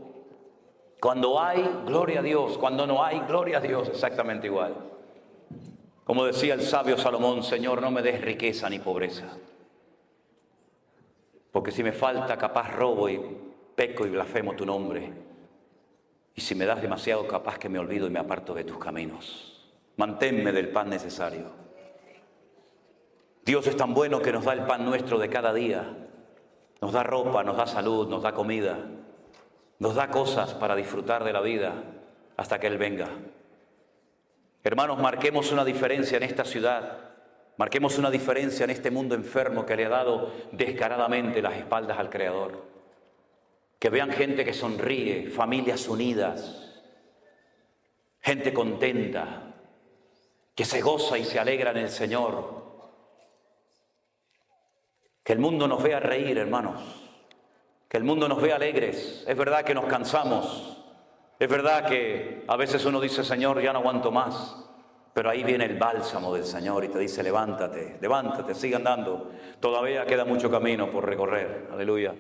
Cuando hay, gloria a Dios. Cuando no hay, gloria a Dios, exactamente igual. Como decía el sabio Salomón, Señor, no me des riqueza ni pobreza. Porque si me falta, capaz robo y peco y blasfemo tu nombre. Y si me das demasiado, capaz que me olvido y me aparto de tus caminos. Manténme del pan necesario. Dios es tan bueno que nos da el pan nuestro de cada día. Nos da ropa, nos da salud, nos da comida. Nos da cosas para disfrutar de la vida hasta que Él venga. Hermanos, marquemos una diferencia en esta ciudad. Marquemos una diferencia en este mundo enfermo que le ha dado descaradamente las espaldas al Creador. Que vean gente que sonríe, familias unidas, gente contenta, que se goza y se alegra en el Señor. Que el mundo nos vea reír, hermanos. Que el mundo nos vea alegres. Es verdad que nos cansamos. Es verdad que a veces uno dice, Señor, ya no aguanto más. Pero ahí viene el bálsamo del Señor y te dice, levántate, levántate, sigue andando. Todavía queda mucho camino por recorrer. Aleluya.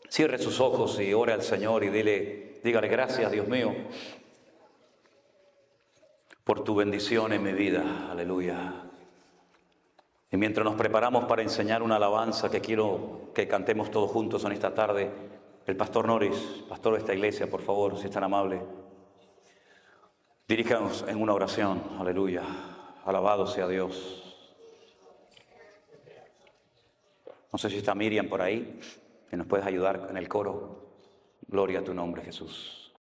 Cierre sus ojos y ore al Señor y dígale, gracias, Dios mío, por tu bendición en mi vida. Aleluya. Y mientras nos preparamos para enseñar una alabanza que quiero que cantemos todos juntos en esta tarde, el pastor Norris, pastor de esta iglesia, por favor, si es tan amable, diríjanos en una oración. Aleluya. Alabado sea Dios. No sé si está Miriam por ahí, que nos puedes ayudar en el coro. Gloria a tu nombre, Jesús.